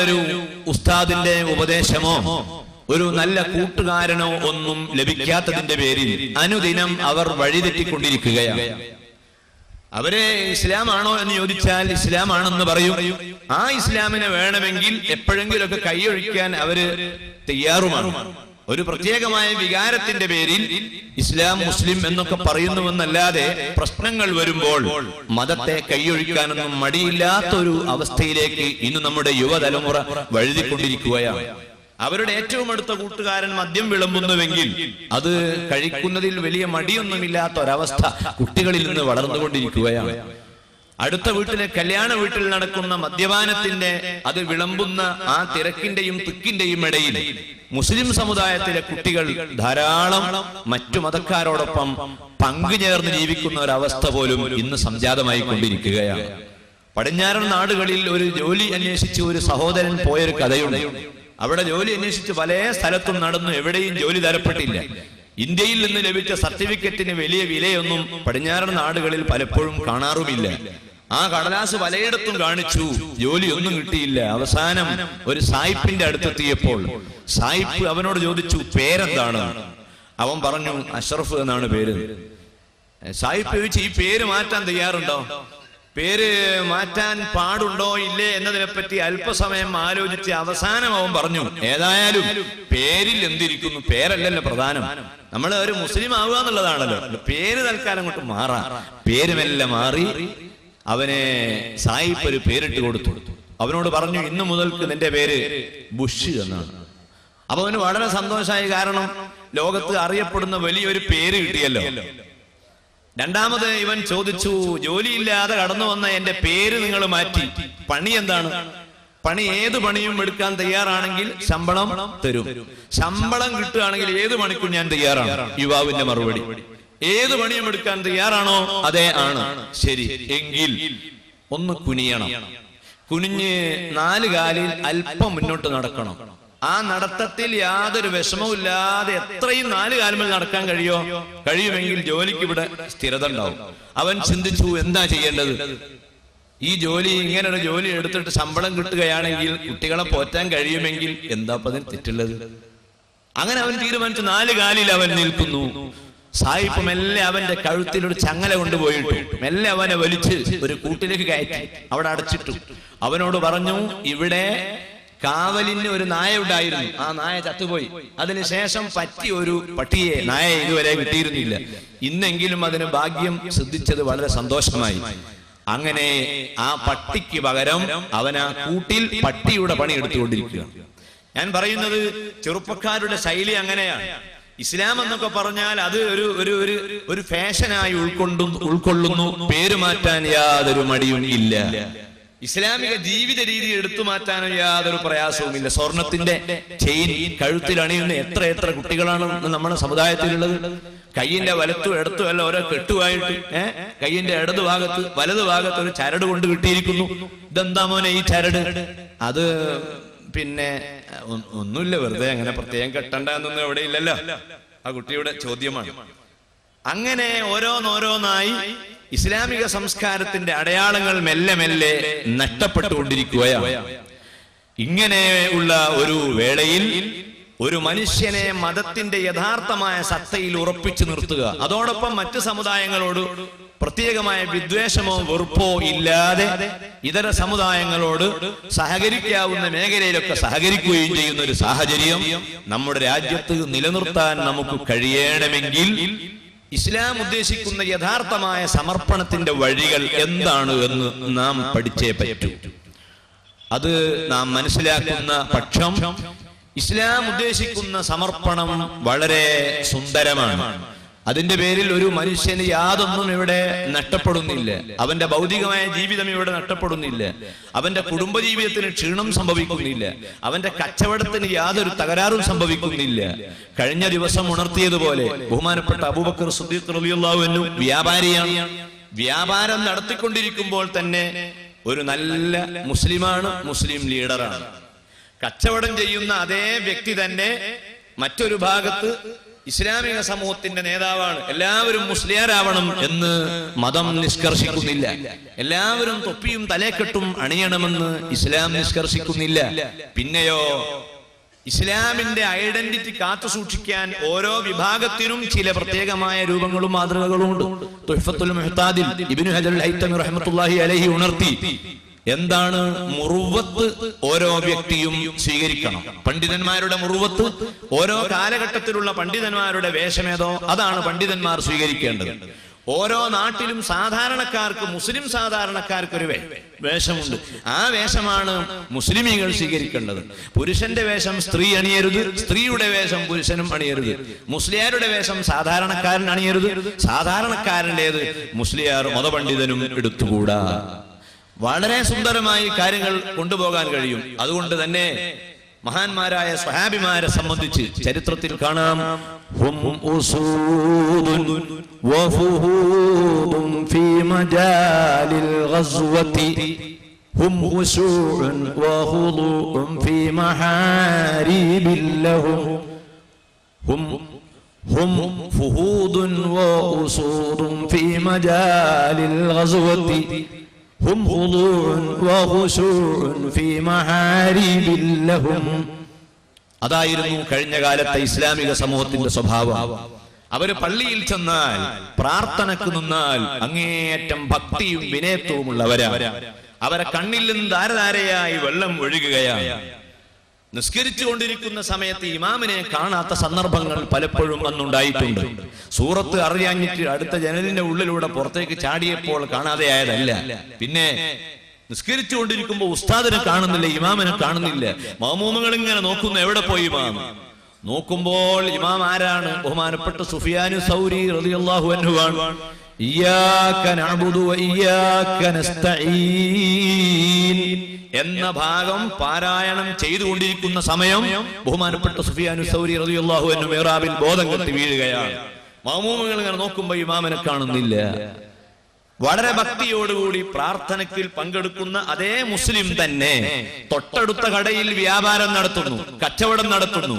ഒരു ഉസ്താദിന്റെ ഉപദേശമോ ഒരു നല്ല കൂട്ടുകാരനോ ഒന്നും ലഭിക്കാത്തതിന്റെ പേരിൽ അനുദിനം അവർ വഴിതെറ്റിക്കൊണ്ടിരിക്കുകയാണ്. അവരെ ഇസ്ലാമാണോ എന്ന് ചോദിച്ചാൽ ഇസ്ലാമാണെന്ന് പറയും. ആ ഇസ്ലാമിനെ വേണമെങ്കിൽ എപ്പോഴെങ്കിലൊക്കെ കൈയൊഴിക്കാൻ അവര് തയ്യാറുമാണ്. ഒരു പ്രത്യേകമായ വികാരത്തിന്റെ പേരിൽ ഇസ്ലാം മുസ്ലിം എന്നൊക്കെ പറയുന്നുവെന്നല്ലാതെ പ്രശ്നങ്ങൾ വരുമ്പോൾ മതത്തെ കൈയൊഴിക്കാനൊന്നും മടിയില്ലാത്തൊരു അവസ്ഥയിലേക്ക് ഇന്ന് നമ്മുടെ യുവതലമുറ വഴുതിക്കൊണ്ടിരിക്കുകയാണ്. അവരുടെ ഏറ്റവും അടുത്ത കൂട്ടുകാരൻ മദ്യം വിളമ്പുന്നുവെങ്കിൽ അത് കഴിക്കുന്നതിൽ വലിയ മടിയൊന്നുമില്ലാത്ത ഒരവസ്ഥ കുട്ടികളിൽ നിന്ന് വളർന്നുകൊണ്ടിരിക്കുകയാണ്. അടുത്ത വീട്ടിലെ കല്യാണ വീട്ടിൽ നടക്കുന്ന മദ്യപാനത്തിന്റെ അത് വിളമ്പുന്ന ആ തിരക്കിന്റെയും തിക്കിന്റെയും ഇടയിൽ മുസ്ലിം സമുദായത്തിലെ കുട്ടികൾ ധാരാളം മറ്റു മതക്കാരോടൊപ്പം പങ്കുചേർന്ന് ജീവിക്കുന്ന ഒരവസ്ഥ പോലും ഇന്ന് സംജാതമായി കൊണ്ടിരിക്കുകയാണ്. പടിഞ്ഞാറൻ നാടുകളിൽ ഒരു ജോലി അന്വേഷിച്ച് ഒരു സഹോദരൻ പോയൊരു കഥയുണ്ട്. അവിടെ ജോലി അന്വേഷിച്ച് പല സ്ഥലത്തും നടന്നു, എവിടെയും ജോലി തരപ്പെട്ടില്ല. ഇന്ത്യയിൽ നിന്ന് ലഭിച്ച സർട്ടിഫിക്കറ്റിന് വലിയ വിലയൊന്നും പടിഞ്ഞാറൻ നാടുകളിൽ പലപ്പോഴും കാണാറുമില്ല. ആ കടലാസ് പലയിടത്തും കാണിച്ചു, ജോലിയൊന്നും കിട്ടിയില്ല. അവസാനം ഒരു സായിപ്പിന്റെ അടുത്തെത്തിയപ്പോൾ സായിപ്പ് അവനോട് ചോദിച്ചു, പേരെന്താണ്? അവൻ പറഞ്ഞു, അഷ്റഫ് എന്നാണ് പേര്. സായിപ്പ് ചോദിച്ചു, ഈ പേര് മാറ്റാൻ തയ്യാറുണ്ടോ? പേര് മാറ്റാൻ പാടുണ്ടോ ഇല്ലേ എന്നതിനെപ്പറ്റി അല്പസമയം ആലോചിച്ച് അവസാനം അവൻ പറഞ്ഞു, ഏതായാലും പേരിൽ എന്തിരിക്കുന്നു, പേരല്ലല്ലോ പ്രധാനം, നമ്മൾ ഒരു മുസ്ലിം ആവുക എന്നുള്ളതാണല്ലോ, പേര് തൽക്കാലം കൊണ്ട് മാറാം. പേരുമെല്ലാം മാറി അവനെ സായിപ്പ് ഒരു പേരിട്ട് കൊടുത്തു. അവനോട് പറഞ്ഞു, ഇന്നു മുതൽക്ക് നിന്റെ പേര് ബുഷ് എന്നാണ്. അപ്പൊ അവന് വളരെ സന്തോഷമായി, കാരണം ലോകത്ത് അറിയപ്പെടുന്ന വലിയൊരു പേര് കിട്ടിയല്ലോ. രണ്ടാമത് ഇവൻ ചോദിച്ചു, ജോലിയില്ലാതെ കടന്നു വന്ന എന്റെ പേര് നിങ്ങൾ മാറ്റി, പണി എന്താണ്? പണി ഏത് പണിയും എടുക്കാൻ തയ്യാറാണെങ്കിൽ ശമ്പളം തരും. ശമ്പളം കിട്ടുകയാണെങ്കിൽ ഏത് പണിക്കും ഞാൻ തയ്യാറാണ്. യുവാവിന്റെ മറുപടി. ഏത് പണിയും എടുക്കാൻ തയ്യാറാണോ? അതെ ആണ്. ശരി, എങ്കിൽ ഒന്ന് കുനിയണം. കുനിഞ്ഞ് 4 കാലിൽ അല്പം മുന്നോട്ട് നടക്കണം. ആ നടത്തത്തിൽ യാതൊരു വിഷമവുമില്ലാതെ എത്രയും 4 കാലുമേൽ നടക്കാൻ കഴിയുമെങ്കിൽ ജോലിക്ക് ഇവിടെ സ്ഥിരത ഉണ്ടാവും. അവൻ ചിന്തിച്ചു, എന്താ ചെയ്യേണ്ടത്? ഈ ജോലി, ഇങ്ങനൊരു ജോലി എടുത്തിട്ട് ശമ്പളം കിട്ടുകയാണെങ്കിൽ കുട്ടികളെ പോറ്റാൻ കഴിയുമെങ്കിൽ എന്താ അതിന് തെറ്റുള്ളത്? അങ്ങനെ അവൻ തീരുമാനിച്ചു. 4 കാലിൽ അവൻ നിൽക്കുന്നു. സായിപ്പ് മെല്ലെ അവന്റെ കഴുത്തിൽ ഒരു ചങ്ങല കൊണ്ടുപോയിട്ടു മെല്ലെ അവനെ വലിച്ച് ഒരു കൂട്ടിലേക്ക് കയറ്റി അവിടെ അടച്ചിട്ടു. അവനോട് പറഞ്ഞു, ഇവിടെ കാവലിന് ഒരു നായ ഉണ്ടായിരുന്നു, ആ നായ ചത്തുപോയി. അതിനുശേഷം പറ്റിയ ഒരു പട്ടിയെ, നായ ഇതുവരെ കിട്ടിയിരുന്നില്ല. ഇന്നെങ്കിലും അതിന് ഭാഗ്യം സിദ്ധിച്ചത് വളരെ സന്തോഷമായി. അങ്ങനെ ആ പട്ടിക്ക് പകരം അവൻ ആ കൂട്ടിൽ പട്ടിയുടെ പണി എടുത്തുകൊണ്ടിരിക്കുക. ഞാൻ പറയുന്നത് ചെറുപ്പക്കാരുടെ ശൈലി അങ്ങനെയാണ്. ഇസ്ലാം എന്നൊക്കെ പറഞ്ഞാൽ അത് ഒരു ഫാഷനായി ഉൾക്കൊള്ളുന്നു. പേര് മാറ്റാൻ യാതൊരു മടിയും ഇല്ല. ഇസ്ലാമിക ജീവിത രീതി എടുത്തു മാറ്റാനും യാതൊരു പ്രയാസവുമില്ല. സ്വർണത്തിന്റെ ചെയിൻ കഴുത്തിൽ അണിയുന്ന എത്ര കുട്ടികളാണ് നമ്മുടെ സമുദായത്തിലുള്ളത്. കയ്യിന്റെ വലത്തും ഇടത്തും അല്ല ഓരോ കെട്ടുമായിട്ട് കയ്യിന്റെ വലതു ഭാഗത്ത് ഒരു ചരട് കൊണ്ട് കിട്ടിയിരിക്കുന്നു. ഇതെന്താ മോനെ ഈ ചരട്? അത് പിന്നെ ഒന്നുമില്ല, വെറുതെ അങ്ങനെ പ്രത്യേകം കെട്ടണ്ട എന്നൊന്നും എവിടെ ഇല്ലല്ലോ. ആ കുട്ടിയുടെ ചോദ്യമാണ്. അങ്ങനെ ഓരോന്നോരോന്നായി ഇസ്ലാമിക സംസ്കാരത്തിന്റെ അടയാളങ്ങൾ മെല്ലെ മെല്ലെ നഷ്ടപ്പെട്ടുകൊണ്ടിരിക്കുകയാണ്. ഇങ്ങനെ ഉള്ള ഒരു വേളയിൽ ഒരു മനുഷ്യനെ മതത്തിന്റെ യഥാർത്ഥമായ സത്തയിൽ ഉറപ്പിച്ചു നിർത്തുക, അതോടൊപ്പം മറ്റ് സമുദായങ്ങളോട് പ്രത്യേകമായ വിദ്വേഷമോ വെറുപ്പോ ഇല്ലാതെ ഇതര സമുദായങ്ങളോട് സഹകരിക്കാവുന്ന മേഖലയിലൊക്കെ സഹകരിക്കുകയും ചെയ്യുന്ന ഒരു സാഹചര്യം നമ്മുടെ രാജ്യത്ത് നിലനിർത്താൻ നമുക്ക് കഴിയണമെങ്കിൽ ഇസ്ലാം ഉദ്ദേശിക്കുന്ന യഥാർത്ഥമായ സമർപ്പണത്തിന്റെ വഴികൾ എന്താണ് എന്ന് നാം പഠിച്ചേ പറ്റൂ. അത് നാം മനസ്സിലാക്കുന്ന പക്ഷം ഇസ്ലാം ഉദ്ദേശിക്കുന്ന സമർപ്പണം വളരെ സുന്ദരമാണ്. അതിന്റെ പേരിൽ ഒരു മനുഷ്യന് യാതൊന്നും ഇവിടെ നഷ്ടപ്പെടുന്നില്ല. അവന്റെ ഭൗതികമായ ജീവിതം ഇവിടെ നഷ്ടപ്പെടുന്നില്ല. അവന്റെ കുടുംബജീവിതത്തിന് ക്ഷീണം സംഭവിക്കുന്നില്ല. അവന്റെ കച്ചവടത്തിന് യാതൊരു തകരാറും സംഭവിക്കുന്നില്ല. കഴിഞ്ഞ ദിവസം ഉണർത്തിയതുപോലെ ബഹുമാനപ്പെട്ട അബൂബക്കർ സിദ്ദീഖ് റളിയല്ലാഹു അൻഹു വ്യാപാരിയാണ്. വ്യാപാരം നടത്തിക്കൊണ്ടിരിക്കുമ്പോൾ തന്നെ ഒരു നല്ല മുസ്ലിമാണ്, മുസ്ലിം ലീഡറാണ്. കച്ചവടം ചെയ്യുന്ന അതേ വ്യക്തി തന്നെ മറ്റൊരു ഭാഗത്ത് ഇസ്ലാമിക സമൂഹത്തിന്റെ നേതാവാണ്. എല്ലാവരും മുസ്ലിയാരാവണം എന്ന് മതം നിഷ്കർഷിക്കുന്നില്ല. എല്ലാവരും തൊപ്പിയും തലേക്കെട്ടും അണിയണമെന്ന് ഇസ്ലാം നിഷ്കർഷിക്കുന്നില്ല. പിന്നെയോ ഇസ്ലാമിന്റെ ഐഡന്റിറ്റി കാത്തു സൂക്ഷിക്കാൻ ഓരോ വിഭാഗത്തിനും ചില പ്രത്യേകമായ രൂപങ്ങളും മാതൃകകളും ഉണ്ട്. തുഹ്ഫത്തുൽ മുഹ്താദിൽ ഇബ്നു ഹജർ അൽ ഹൈതമി റഹ്മത്തുള്ളാഹി അലൈഹി ഉണർത്തി എന്താണ് മുറുവത്ത് ഓരോ വ്യക്തിയും സ്വീകരിക്കണം. പണ്ഡിതന്മാരുടെ മുറുവത്ത്, ഓരോ കാലഘട്ടത്തിലുള്ള പണ്ഡിതന്മാരുടെ വേഷമേതോ അതാണ് പണ്ഡിതന്മാർ സ്വീകരിക്കേണ്ടത്. ഓരോ നാട്ടിലും സാധാരണക്കാർക്ക്, മുസ്ലിം സാധാരണക്കാർക്ക് ഒരു വേഷമുണ്ട്. ആ വേഷമാണ് മുസ്ലിമീങ്ങൾ സ്വീകരിക്കേണ്ടത്. പുരുഷന്റെ വേഷം സ്ത്രീ അണിയരുത്, സ്ത്രീയുടെ വേഷം പുരുഷനും അണിയരുത്. മുസ്ലിയാരുടെ വേഷം സാധാരണക്കാരൻ അണിയരുത്, സാധാരണക്കാരൻ്റേത് മുസ്ലിയാർ മതപണ്ഡിതനും എടുത്തുകൂടാ. വളരെ സുന്ദരമായി കാര്യങ്ങൾ കൊണ്ടുപോകാൻ കഴിയും. അതുകൊണ്ട് തന്നെ മഹാന്മാരായ സ്വഹാബിമാരെ സംബന്ധിച്ച് ചരിത്രത്തിൽ കാണാം, ഹും ഉസൂദുൻ വഫുഹൂദുൻ ഫീ മജാലിൽ ഗസ്വതി ഹും ഉസൂഉൻ വഖുദൂഉൻ ഫീ മഹാരിബിൽ ലഹും ഹും ഫുഹൂദുൻ വഉസൂദുൻ ഫീ മജാലിൽ ഗസ്വതി ഹും ഖുദൂഉൻ വഖുശൂഉൻ ഫീ മഹാരിബിൽ ലഹും. അതായിരുന്നു കഴിഞ്ഞ കാലത്തെ ഇസ്ലാമിക സമൂഹത്തിന്റെ സ്വഭാവം. അവര് പള്ളിയിൽ ചെന്നാൽ, പ്രാർത്ഥനക്ക് നിന്നാൽ അങ്ങേയറ്റം ഭക്തിയും വിനയത്വമുള്ളവരാണ്. അവരെ കണ്ണിൽ നിന്ന് ധാരധാരയായി വെള്ളം ഒഴുകുകയാണ്. നിസ്കരിച്ചു കൊണ്ടിരിക്കുന്ന സമയത്ത് ഇമാമിനെ കാണാത്ത സന്ദർഭങ്ങൾ പലപ്പോഴും അന്നുണ്ടായിട്ടുണ്ട്. സൂറത്ത് അറിയാഞ്ഞിട്ട് അടുത്ത ജനലിന്റെ ഉള്ളിലൂടെ പുറത്തേക്ക് ചാടിയപ്പോൾ കാണാതെയായതല്ല. പിന്നെ നിസ്കരിച്ചു കൊണ്ടിരിക്കുമ്പോൾ ഉസ്താദിനെ കാണുന്നില്ല, ഇമാമിനെ കാണുന്നില്ല. മഅ്മൂമുകൾ ഇങ്ങനെ നോക്കുന്നു, എവിടെ പോയി ഇമാം? നോക്കുമ്പോൾ ഇമാം ആരാണ്? ബഹുമാനപ്പെട്ട സുഫിയാനു സൗരി റളിയല്ലാഹു അൻഹു ആണ്. ഇയ്യാക നഅ്ബുദു വ ഇയ്യാക നസ്തഈൻ എന്ന ഭാഗം പാരായണം ചെയ്തുകൊണ്ടിരിക്കുന്ന സമയം ബഹുമാനപ്പെട്ട സുഫിയാനു സൗരി റളിയല്ലാഹു അൻഹു മിഹ്റാബിൽ ബോധം കെട്ടി വീഴുകയാണ്. മഅ്മൂമുകൾ ഇങ്ങനെ നോക്കുമ്പോൾ ഇമാമിനെ കാണുന്നില്ല. വളരെ ഭക്തിയോടുകൂടി പ്രാർത്ഥനയ്ക്ക് പങ്കെടുക്കുന്ന അതേ മുസ്ലിം തന്നെ തൊട്ടടുത്ത കടയിൽ വ്യാപാരം നടത്തുന്നു, കച്ചവടം നടത്തുന്നു.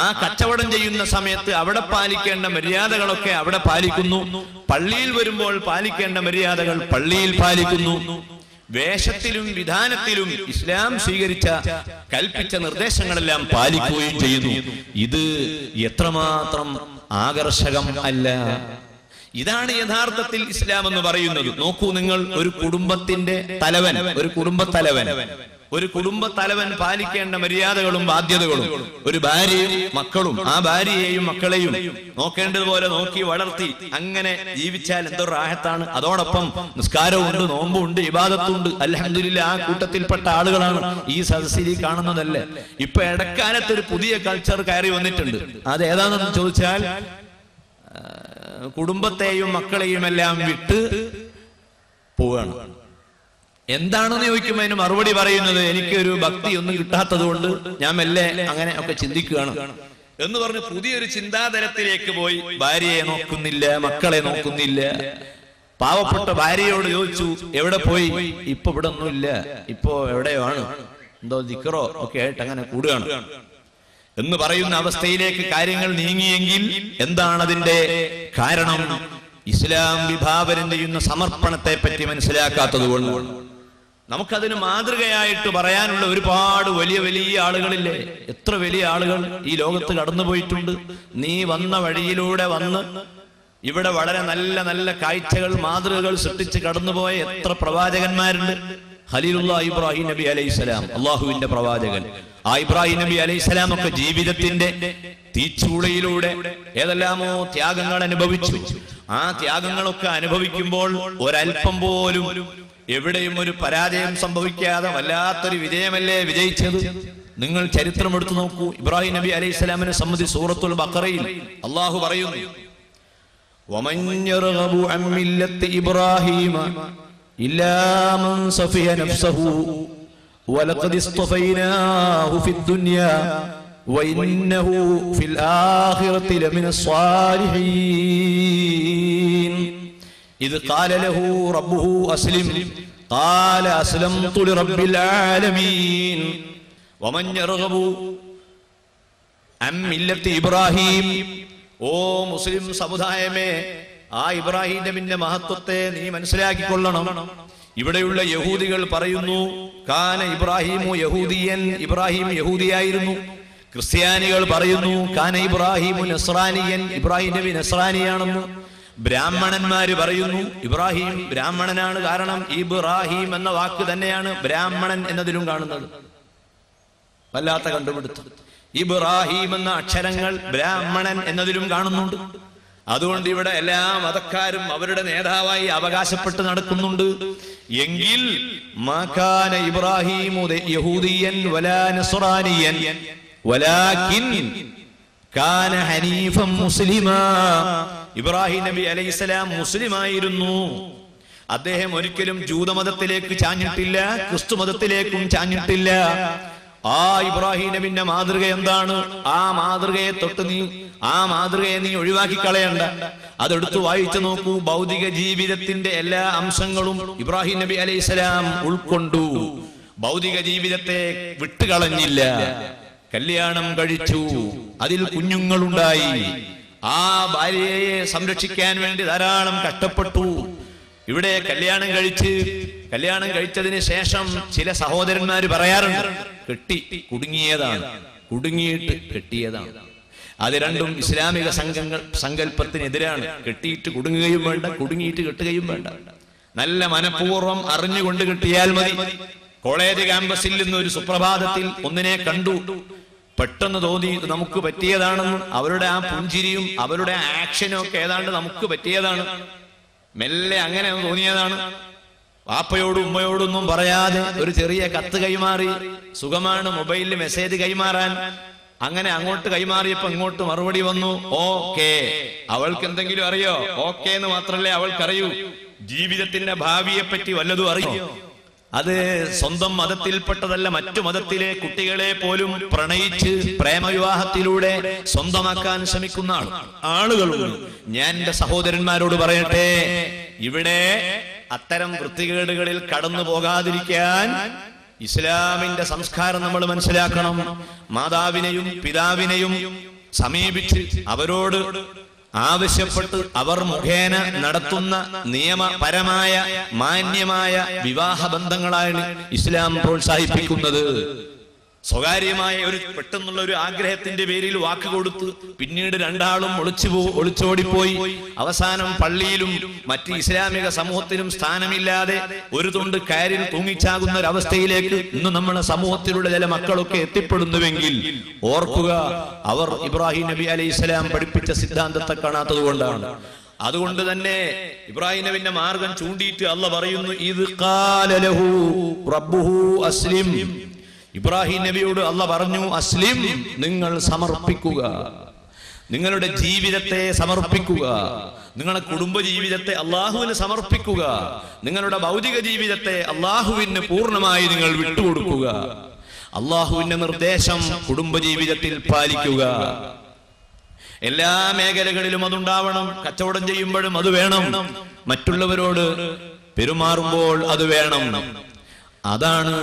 ആ കച്ചവടം ചെയ്യുന്ന സമയത്ത് അവിടെ പാലിക്കേണ്ട മര്യാദകളൊക്കെ അവിടെ പാലിക്കുന്നു. പള്ളിയിൽ വരുമ്പോൾ പാലിക്കേണ്ട മര്യാദകൾ പള്ളിയിൽ പാലിക്കുന്നു. വേഷത്തിലും വിധാനത്തിലും ഇസ്ലാം സ്വീകരിച്ച കൽപ്പിച്ച നിർദ്ദേശങ്ങളെല്ലാം പാലിക്കുകയും ചെയ്യുന്നു. ഇത് എത്രമാത്രം ആകർഷകം അല്ല! ഇതാണ് യഥാർത്ഥത്തിൽ ഇസ്ലാം എന്ന് പറയുന്നത്. നോക്കൂ നിങ്ങൾ, ഒരു കുടുംബത്തിന്റെ തലവൻ, ഒരു കുടുംബത്തലവൻ പാലിക്കേണ്ട മര്യാദകളും ബാധ്യതകളും, ഒരു ഭാര്യയും മക്കളും ആ ഭാര്യയെയും മക്കളെയും നോക്കേണ്ടതുപോലെ നോക്കി വളർത്തി അങ്ങനെ ജീവിച്ചാൽ എന്തൊരു റാഹത്താണ്. അതോടൊപ്പം നിസ്കാരമുണ്ട്, നോമ്പുണ്ട്, ഇബാദത്തുണ്ട്. അൽഹംദുലില്ലാഹ് ആ കൂട്ടത്തിൽപ്പെട്ട ആളുകളാണ് ഈ സദസ്സിൽ കാണുന്നതല്ലേ. ഇപ്പൊ ഇടക്കാലത്ത് ഒരു പുതിയ കൾച്ചർ കയറി വന്നിട്ടുണ്ട്. അത് ഏതാണെന്ന് ചോദിച്ചാൽ കുടുംബത്തെയും മക്കളെയും എല്ലാം വിട്ട് പോവുകയാണ്. എന്താണെന്ന് ചോദിക്കുമ്പോൾ അതിന് മറുപടി പറയുന്നത് എനിക്കൊരു ഭക്തി ഒന്നും കിട്ടാത്തത് കൊണ്ട് ഞാൻ മെല്ലെ അങ്ങനെ ഒക്കെ ചിന്തിക്കുകയാണ് എന്ന് പറഞ്ഞ് പുതിയൊരു ചിന്താതലത്തിലേക്ക് പോയി. ഭാര്യയെ നോക്കുന്നില്ല, മക്കളെ നോക്കുന്നില്ല. പാവപ്പെട്ട ഭാര്യയോട് ചോദിച്ചു, എവിടെ പോയി? ഇപ്പൊ ഇവിടെ ഒന്നുമില്ല, ഇപ്പോ എവിടെയോ ആണ്, എന്തോ ദിക്റോ ഒക്കെ ആയിട്ട് അങ്ങനെ കൂടുകയാണ് എന്ന് പറയുന്ന അവസ്ഥയിലേക്ക് കാര്യങ്ങൾ നീങ്ങിയെങ്കിൽ എന്താണ് അതിന്റെ കാരണം? ഇസ്ലാം വിഭാവനം ചെയ്യുന്ന സമർപ്പണത്തെ പറ്റി മനസ്സിലാക്കാത്തത് കൊണ്ട്. നമുക്കതിന് മാതൃകയായിട്ട് പറയാനുള്ള ഒരുപാട് വലിയ വലിയ ആളുകളില്ലേ? എത്ര വലിയ ആളുകൾ ഈ ലോകത്ത് കടന്നുപോയിട്ടുണ്ട്. നീ വന്ന വഴിയിലൂടെ വന്ന് ഇവിടെ വളരെ നല്ല നല്ല കാഴ്ചകൾ, മാതൃകകൾ സൃഷ്ടിച്ച് കടന്നുപോയ എത്ര പ്രവാചകന്മാരുണ്ട്. ഖലീലുല്ലാഹ് ഇബ്രാഹിം നബി അലൈഹിസ്സലാം, അള്ളാഹുവിന്റെ പ്രവാചകൻ. ആ ഇബ്രാഹിം നബി അലൈഹിസ്സലാം ഒക്കെ ജീവിതത്തിന്റെ തീച്ചൂളയിലൂടെ ഏതെല്ലാമോ ത്യാഗങ്ങൾ അനുഭവിച്ചു. ആ ത്യാഗങ്ങളൊക്കെ അനുഭവിക്കുമ്പോൾ ഒരൽപ്പം പോലും എവിടെയും ഒരു പരാജയം സംഭവിക്കാതെ വല്ലാത്തൊരു വിജയമല്ലേ വിജയിച്ചത്. നിങ്ങൾ ചരിത്രം എടുത്തു നോക്കൂ. ഇബ്രാഹിം നബി അലൈഹിസ്സലാമിനെ സംബന്ധിച്ച് സൂറത്തുൽ ബഖറയിൽ അള്ളാഹു പറയുന്നു, വമൻ യർഗബു അൻ മില്ലത്തി ഇബ്രാഹീമ ഇല്ലാ മൻ സഫിയ നഫ്സഹു വലഖദ് ഇസ്തഫൈനാഹു ഫിദ്ദുനിയാ വഇന്നഹു ഫിൽ ആഖിറതി ലമിനസ് സ്വാലിഹീൻ ഇദ് ഖാല ലഹു റബ്ബുഹു അസ്ലിം ഖാല അസ്ലംതു ലിറബ്ബിൽ ആലമീൻ വമൻ യർഗബു അൻ മില്ലത്തി ഇബ്രാഹീം. ഓ മുസ്ലിം സമുദായമേ, ആ ഇബ്രാഹിം നബിയുടെ മഹത്വത്തെ നീ മനസ്സിലാക്കിക്കൊള്ളണം. ഇവിടെയുള്ള യഹൂദികൾ പറയുന്നു, കാന ഇബ്രാഹിമു യഹൂദിയൻ, ഇബ്രാഹിം യഹൂദിയായിരുന്നു. ക്രിസ്ത്യാനികൾ പറയുന്നു, കാന ഇബ്രാഹിമു നസ്രാനിയൻ, ഇബ്രാഹിം നബി നസ്രാനിയാണെന്ന്. ബ്രാഹ്മണന്മാര് പറയുന്നു ഇബ്രാഹിം ബ്രാഹ്മണനാണ്, കാരണം ഇബ്രാഹിം എന്ന വാക്ക് തന്നെയാണ് ബ്രാഹ്മണൻ എന്നതിലും കാണുന്നത്. വല്ലാത്ത കണ്ടുപിടുത്തം. ഇബ്രാഹിം എന്ന അക്ഷരങ്ങൾ ബ്രാഹ്മണൻ എന്നതിലും കാണുന്നുണ്ട്. അതുകൊണ്ട് ഇവിടെ എല്ലാ മതക്കാരും അവരുടെ നേതാവായി അവകാശപ്പെട്ട് നടക്കുന്നുണ്ട്. എങ്കിൽ മാകാന ഇബ്രാഹിമു യഹൂദിയൻ വലാ നസ്റാനിയൻ വലാകിൻ കാന ഹനീഫൻ മുസ്ലിമാ. ഇബ്രാഹിം നബി അലൈഹിസ്സലാം മുസ്ലിമായിരുന്നു. അദ്ദേഹം ഒരിക്കലും ജൂതമതത്തിലേക്ക് ചാഞ്ഞിട്ടില്ല, ക്രിസ്തു മതത്തിലേക്കും ചാഞ്ഞിട്ടില്ല. ആ ഇബ്രാഹിം നബിന്റെ മാതൃക എന്താണ്? ആ മാതൃകയെ തൊട്ട് ആ മാതൃകയെ നീ ഒഴിവാക്കി കളയണ്ട. അതെടുത്ത് വായിച്ചു നോക്കൂ. ഭൗതിക ജീവിതത്തിന്റെ എല്ലാ അംശങ്ങളും ഇബ്രാഹിം നബി അലൈഹിസ്സലാം ഉൾക്കൊണ്ടു. ഭൗതിക ജീവിതത്തെ വിട്ടുകളഞ്ഞില്ല. കല്യാണം കഴിച്ചു, അതിൽ കുഞ്ഞുങ്ങളുണ്ടായി. ആ ഭാര്യയെ സംരക്ഷിക്കാൻ വേണ്ടി ധാരാളം കഷ്ടപ്പെട്ടു. ഇവിടെ കല്യാണം കഴിച്ചതിന് ശേഷം ചില സഹോദരന്മാര് പറയാറുണ്ട്, കുടുങ്ങിയതാണ്, കുടുങ്ങിയിട്ട് കെട്ടിയതാണ്. അത് രണ്ടും ഇസ്ലാമിക സങ്കല്പത്തിനെതിരാണ്. കെട്ടിയിട്ട് കുടുങ്ങുകയും വേണ്ട, കുടുങ്ങിയിട്ട് കെട്ടുകയും വേണ്ട. നല്ല മനഃപൂർവ്വം അറിഞ്ഞുകൊണ്ട് കെട്ടിയാൽ മതി. കോളേജ് ക്യാമ്പസിൽ നിന്ന് ഒരു സുപ്രഭാതത്തിൽ ഒന്നിനെ കണ്ടു, പെട്ടെന്ന് തോന്നി ഇത് നമുക്ക് പറ്റിയതാണെന്ന്. അവരുടെ ആ പുഞ്ചിരിയും അവരുടെ ആക്ഷനും ഒക്കെ ഏതാണ്ട് നമുക്ക് പറ്റിയതാണ്. മെല്ലെ അങ്ങനെ തോന്നിയതാണ്. വാപ്പയോടും ഉമ്മയോടൊന്നും പറയാതെ ഒരു ചെറിയ കത്ത് കൈമാറി. സുഖമാണ് മൊബൈലിൽ മെസ്സേജ് കൈമാറാൻ. അങ്ങനെ അങ്ങോട്ട് കൈമാറിയപ്പോ ഇങ്ങോട്ട് മറുപടി വന്നു, ഓക്കെ. അവൾക്ക് എന്തെങ്കിലും അറിയോ? ഓക്കെ എന്ന് മാത്രല്ലേ അവൾക്കറിയൂ. ജീവിതത്തിന്റെ ഭാവിയെ പറ്റി വല്ലതും അറിയോ? അത് സ്വന്തം മതത്തിൽപ്പെട്ടതല്ല, മറ്റു മതത്തിലെ കുട്ടികളെ പോലും പ്രണയിച്ച് പ്രേമവിവാഹത്തിലൂടെ സ്വന്തമാക്കാൻ ശ്രമിക്കുന്ന ആളുകളുണ്ട്. ഞാൻ എന്റെ സഹോദരന്മാരോട് പറയട്ടെ, ഇവിടെ അത്തരം വൃത്തികേടുകളിൽ കടന്നു പോകാതിരിക്കാൻ ഇസ്ലാമിന്റെ സംസ്കാരം നമ്മൾ മനസ്സിലാക്കണം. മാതാവിനെയും പിതാവിനെയും സമീപിച്ച് അവരോട് ആവശ്യപ്പെട്ട് അവർ മുഖേന നടത്തുന്ന നിയമപരമായ മാന്യമായ വിവാഹ ബന്ധങ്ങളാണ് ഇസ്ലാം പ്രോത്സാഹിപ്പിക്കുന്നത്. സ്വകാര്യമായ ഒരു പെട്ടെന്നുള്ള ഒരു ആഗ്രഹത്തിന്റെ പേരിൽ വാക്ക് കൊടുത്ത് പിന്നീട് രണ്ടാളും ഒളിച്ചോടിപ്പോയി. അവസാനം പള്ളിയിലും മറ്റ് ഇസ്ലാമിക സമൂഹത്തിലും സ്ഥാനമില്ലാതെ ഒരു തുണ്ട് കയറിൽ തൂങ്ങിച്ചാകുന്ന ഒരവസ്ഥയിലേക്ക് ഇന്ന് നമ്മുടെ സമൂഹത്തിലുള്ള ചില മക്കളൊക്കെ എത്തിപ്പെടുന്നുവെങ്കിൽ ഓർക്കുക, അവർ ഇബ്രാഹിം നബി അലൈഹിസ്സലാം പഠിപ്പിച്ച സിദ്ധാന്തത്തെ കാണാത്തത് കൊണ്ടാണ്. അതുകൊണ്ട് തന്നെ ഇബ്രാഹിം നബിന്റെ മാർഗം ചൂണ്ടിയിട്ട് അല്ലാഹ് പറയുന്നു, ഇദ് ഖാല ലഹു റബ്ബുഹു അസ്ലിം. ഇബ്രാഹിം നബിയോട് അല്ലാഹ് പറഞ്ഞു, അസ്ലിം, നിങ്ങൾ സമർപ്പിക്കുക, നിങ്ങളുടെ ജീവിതത്തെ സമർപ്പിക്കുക, നിങ്ങളുടെ കുടുംബ ജീവിതത്തെ അള്ളാഹുവിന് സമർപ്പിക്കുക, നിങ്ങളുടെ ഭൗതിക ജീവിതത്തെ അള്ളാഹുവിന് പൂർണ്ണമായി നിങ്ങൾ വിട്ടുകൊടുക്കുക, അള്ളാഹുവിന്റെ നിർദ്ദേശം കുടുംബ ജീവിതത്തിൽ പാലിക്കുക. എല്ലാ മേഖലകളിലും അതുണ്ടാവണം. കച്ചവടം ചെയ്യുമ്പോഴും അത് വേണം, മറ്റുള്ളവരോട് പെരുമാറുമ്പോൾ അത് വേണം. അതാണ്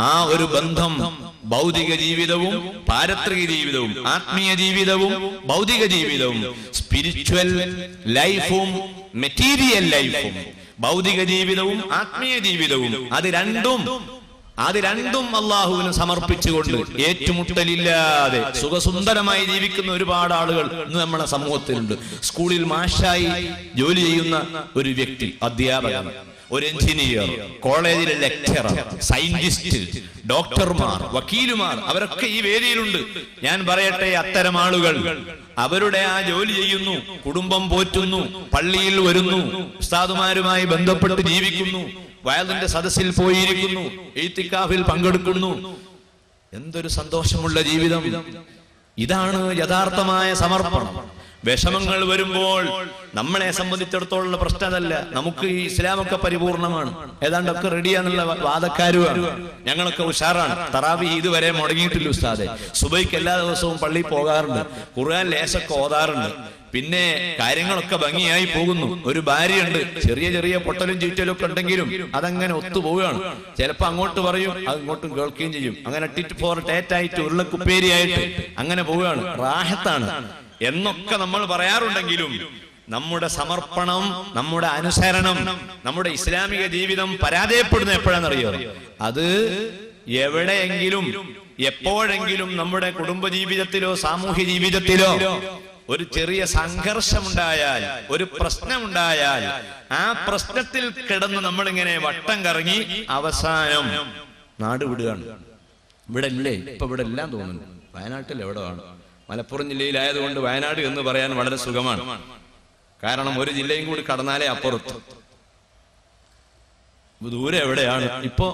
ആ ഒരു ബന്ധം. ഭൗതിക ജീവിതവും പാരത്രിക ജീവിതവും ആത്മീയ ജീവിതവും ഭൗതിക ജീവിതവും സ്പിരിച്വൽ ലൈഫും മെറ്റീരിയൽ ലൈഫും ഭൗതിക ജീവിതവും ആത്മീയ ജീവിതവും അത് രണ്ടും അള്ളാഹുവിന് സമർപ്പിച്ചുകൊണ്ട് ഏറ്റുമുട്ടലില്ലാതെ സുഖസുന്ദരമായി ജീവിക്കുന്ന ഒരുപാട് ആളുകൾ ഇന്ന് നമ്മുടെ സമൂഹത്തിലുണ്ട്. സ്കൂളിൽ മാഷായി ജോലി ചെയ്യുന്ന ഒരു വ്യക്തി, അധ്യാപകൻ, ഒരു എഞ്ചിനീയർ, കോളേജിലെ ലെക്ചറർ, സയന്റിസ്റ്റ്, ഡോക്ടർമാർ, വക്കീലുമാർ, അവരൊക്കെ ഈ വേദിയിലുണ്ട്. ഞാൻ പറയട്ടെ, അത്തരം ആളുകൾ അവരുടെ ആ ജോലി ചെയ്യുന്നു, കുടുംബം പോറ്റുന്നു, പള്ളിയിൽ വരുന്നു, ഉസ്താദുമാരുമായി ബന്ധപ്പെട്ട് ജീവിക്കുന്നു, വയലിന്റെ സദസ്സിൽ പോയിരിക്കുന്നു, ഇത്തിക്കാഫിൽ പങ്കെടുക്കുന്നു. എന്തൊരു സന്തോഷമുള്ള ജീവിതം! ഇതാണ് യഥാർത്ഥമായ സമർപ്പണം. വിഷമങ്ങൾ വരുമ്പോൾ നമ്മളെ സംബന്ധിച്ചിടത്തോളം പ്രശ്നമല്ല. നമുക്ക് ഈ ഇസ്ലാമൊക്കെ പരിപൂർണമാണ്, ഏതാണ്ടൊക്കെ റെഡിയാന്നുള്ള വാദക്കാരുമാണ്. ഞങ്ങളൊക്കെ ഉഷാറാണ്. തറാവീഹ് ഇതുവരെ മുടങ്ങിയിട്ടില്ല ഉസ്താദെ. സുബൈക്ക് എല്ലാ ദിവസവും പള്ളിയിൽ പോകാറുണ്ട്, ഖുർആൻ ലേശൊക്കെ ഓതാറുണ്ട്, പിന്നെ കാര്യങ്ങളൊക്കെ ഭംഗിയായി പോകുന്നു. ഒരു ഭാര്യയുണ്ട്, ചെറിയ ചെറിയ പൊട്ടലും ചീറ്റലും ഒക്കെ ഉണ്ടെങ്കിലും അതങ്ങനെ ഒത്തുപോവുകയാണ്. ചിലപ്പോ അങ്ങോട്ട് പറയും, അത് ഇങ്ങോട്ടും കേൾക്കുകയും ചെയ്യും. അങ്ങനെ ടിറ്റ് ഫോർ ടേറ്റായിട്ട് ഉരുളക്കുപ്പേരിയായിട്ട് അങ്ങനെ പോവുകയാണ്. റാഹത്താണ് എന്നൊക്കെ നമ്മൾ പറയാറുണ്ടെങ്കിലും നമ്മുടെ സമർപ്പണം, നമ്മുടെ അനുസരണം, നമ്മുടെ ഇസ്ലാമിക ജീവിതം പരാജയപ്പെടുന്ന എപ്പോഴാണെന്നറിയോ? അത് എവിടെയെങ്കിലും എപ്പോഴെങ്കിലും നമ്മുടെ കുടുംബ ജീവിതത്തിലോ സാമൂഹ്യ ജീവിതത്തിലോ ഒരു ചെറിയ സംഘർഷമുണ്ടായാൽ, ഒരു പ്രശ്നമുണ്ടായാൽ, ആ പ്രശ്നത്തിൽ കിടന്ന് നമ്മളിങ്ങനെ വട്ടം കറങ്ങി അവസാനം നാട് വിടുകയാണ്. ഇവിടെ ഇല്ലേ? ഇപ്പൊ ഇവിടെ എല്ലാം തോന്നുന്നു. വയനാട്ടിൽ എവിടെയാണ്? മലപ്പുറം ജില്ലയിലായതുകൊണ്ട് വയനാട് എന്ന് പറയാൻ വളരെ സുഖമാണ്. കാരണം ഒരു ജില്ലയും കൂടി കടന്നാലേ അപ്പുറത്ത്. ദൂരെ എവിടെയാണ്? ഇപ്പൊ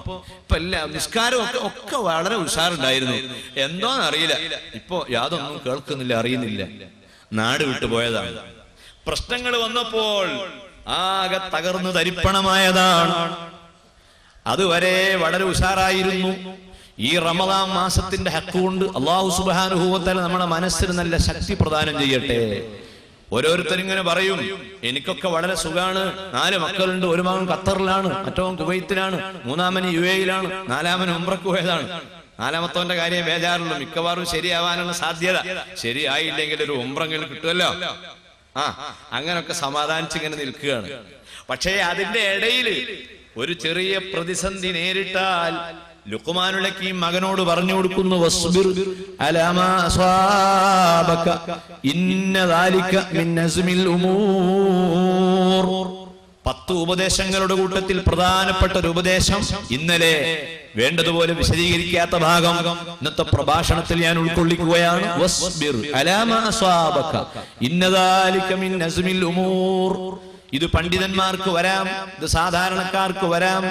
എല്ലാ നിസ്കാരം ഒക്കെ വളരെ ഉഷാറുണ്ടായിരുന്നു. എന്തോന്നറിയില്ല, ഇപ്പൊ യാതൊന്നും കേൾക്കുന്നില്ല, അറിയുന്നില്ല. നാട് വിട്ടുപോയതാണ്. പ്രശ്നങ്ങൾ വന്നപ്പോൾ ആകെ തകർന്നു തരിപ്പണമായതാണ്. അതുവരെ വളരെ ഉഷാറായിരുന്നു. ഈ റമദാൻ മാസത്തിന്റെ ഹക്ക് കൊണ്ട് അല്ലാഹു സുബ്ഹാനഹു വ തആല നമ്മുടെ മനസ്സിന് നല്ല ശക്തി പ്രദാനം ചെയ്യട്ടെ. ഓരോരുത്തരിങ്ങനെ പറയും, എനിക്കൊക്കെ വളരെ സുഖാണ്, 4 മക്കളുണ്ട്, ഒരു മകൻ ഖത്തറിലാണ്, മറ്റവൻ കുവൈത്തിലാണ്, മൂന്നാമൻ UAE-യിലാണ്, 4-മൻ ഉംറക്ക് പോയതാണ്. 4-മത്തവന്റെ കാര്യം ബേജാറുള്ളൂ. മിക്കവാറും ശരിയാവാനുള്ള സാധ്യത. ശരിയായില്ലെങ്കിൽ ഒരു ഉംറെങ്കിലും കിട്ടുമല്ലോ. അങ്ങനൊക്കെ സമാധാനിച്ചിങ്ങനെ നിൽക്കുകയാണ്. പക്ഷേ അതിന്റെ ഇടയിൽ ഒരു ചെറിയ പ്രതിസന്ധി നേരിട്ടാൽ ലുഖ്മാനുൽ ഹകീം മകനോട് പറഞ്ഞു കൊടുക്കുന്നു, വസ്ബിർ അലാ മാ അസ്വാബക ഇന്ന ദാലിക മിൻ അസ്മിൽ ഉമൂർ. 10 ഉപദേശങ്ങളുടെ കൂട്ടത്തിൽ പ്രധാനപ്പെട്ട ഒരു ഉപദേശം ഇന്നലെ വേണ്ടതുപോലെ വിശദീകരിക്കാത്ത ഭാഗം ഇന്നത്തെ പ്രഭാഷണത്തിൽ ഞാൻ ഉൾക്കൊള്ളിക്കുകയാണ്. വസ്ബിർ അലാ മാ അസ്വാബക ഇന്ന ദാലിക മിൻ അസ്മിൽ ഉമൂർ. ഇത് പണ്ഡിതന്മാർക്ക് വരാം, ഇത് സാധാരണക്കാർക്ക് വരാം,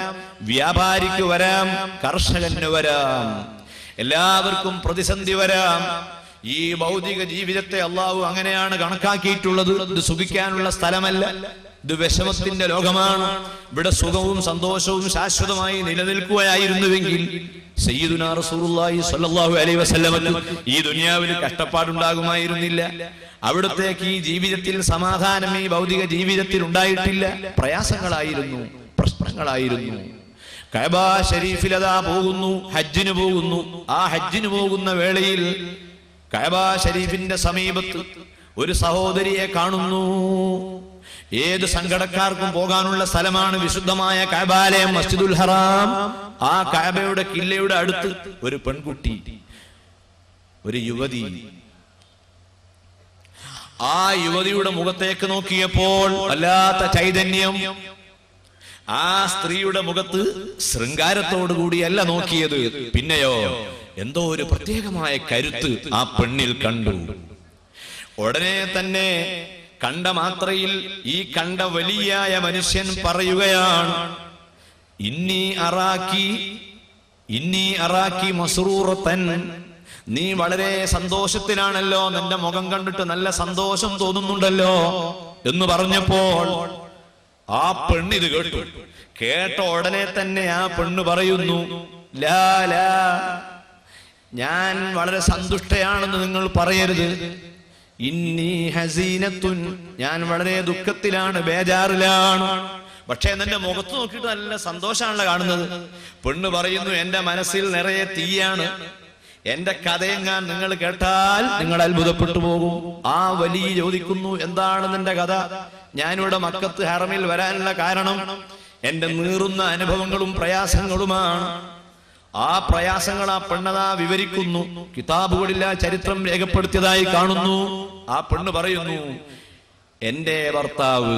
വ്യാപാരിക്ക് വരാം, കർഷകന് വരാം, എല്ലാവർക്കും പ്രതിസന്ധി വരാം. ഈ ഭൗതിക ജീവിതത്തെ അള്ളാഹു അങ്ങനെയാണ് കണക്കാക്കിയിട്ടുള്ളത്. ഇത് സുഖിക്കാനുള്ള സ്ഥലമല്ല, ഇത് വിഷമത്തിന്റെ ലോകമാണ്. ഇവിടെ സുഖവും സന്തോഷവും ശാശ്വതമായി നിലനിൽക്കുകയായിരുന്നുവെങ്കിൽ സയ്യിദുനാ റസൂലുള്ളാഹി സ്വല്ലല്ലാഹു അലൈഹി വസല്ലമക്ക് ഈ ദുനിയാവിൽ കഷ്ടപ്പാടുണ്ടാകുമായിരുന്നില്ല. അവിടത്തേക്ക് ഈ ജീവിതത്തിൽ സമാധാനം ഈ ഭൗതിക ജീവിതത്തിൽ ഉണ്ടായിട്ടില്ല. പ്രയാസങ്ങളായിരുന്നു, പ്രശ്നങ്ങളായിരുന്നു. കഅബ ശരീഫിലതാ പോകുന്നു, ഹജ്ജിന് പോകുന്നു. ആ ഹജ്ജിന് പോകുന്ന വേളയിൽ കഅബ ശരീഫിന്റെ സമീപത്ത് ഒരു സഹോദരിയെ കാണുന്നു. ഏത് സങ്കടക്കാർക്കും പോകാനുള്ള സ്ഥലമാണ് വിശുദ്ധമായ കഅബാലയം, മസ്ജിദുൽ ഹറാം. ആ കഅബയുടെ കില്ലയുടെ അടുത്ത് ഒരു പെൺകുട്ടി ഒരു യുവതി. ആ യുവതിയുടെ മുഖത്തേക്ക് നോക്കിയപ്പോൾ വല്ലാത്ത ചൈതന്യം. ആ സ്ത്രീയുടെ മുഖത്ത് ശൃംഗാരത്തോടുകൂടിയല്ല നോക്കിയത്, പിന്നെയോ എന്തോ ഒരു പ്രത്യേകമായ കരുത്ത് ആ പെണ്ണിൽ കണ്ടു. ഉടനെ തന്നെ കണ്ട മാത്രയിൽ ഈ കണ്ട വലിയായ മനുഷ്യൻ പറയുകയാണ്, ഇന്നി അറാക്കി മസ്റൂറത്തൻ, നീ വളരെ സന്തോഷത്തിലാണല്ലോ, നിന്റെ മുഖം കണ്ടിട്ട് നല്ല സന്തോഷം തോന്നുന്നുണ്ടല്ലോ എന്ന് പറഞ്ഞപ്പോൾ ആ പെണ്ണിത് കേട്ടു. കേട്ട ഉടനെ തന്നെ ആ പെണ്ണ് പറയുന്നു, ലാ ലാ, ഞാൻ വളരെ സന്തുഷ്ടയാണെന്ന് നിങ്ങൾ പറയരുത്. ഇന്നി ഹസീനത്തുൻ, ഞാൻ വളരെ ദുഃഖത്തിലാണ്, ബേജാറിലാണ്. പക്ഷെ എന്റെ മുഖത്ത് നോക്കിയിട്ട് നല്ല സന്തോഷമാണല്ലോ കാണുന്നത്. പെണ്ണ് പറയുന്നു, എന്റെ മനസ്സിൽ നിറയെ തീയാണ്. എന്റെ കഥയെങ്ങാൻ നിങ്ങൾ കേട്ടാൽ നിങ്ങൾ അത്ഭുതപ്പെട്ടു പോകും. ആ വലിയ ചോദിക്കുന്നു, എന്താണ് നിന്റെ കഥ? ഞാനിവിടെ മക്കത്ത് ഹറമിൽ വരാനുള്ള കാരണം എന്റെ നീറുന്ന അനുഭവങ്ങളും പ്രയാസങ്ങളുമാണ്. ആ പ്രയാസങ്ങൾ ആ പെണ്ണതാ വിവരിക്കുന്നു. കിതാബുകളിൽ ആ ചരിത്രം രേഖപ്പെടുത്തിയതായി കാണുന്നു. ആ പെണ്ണ് പറയുന്നു, എന്റെ ഭർത്താവ്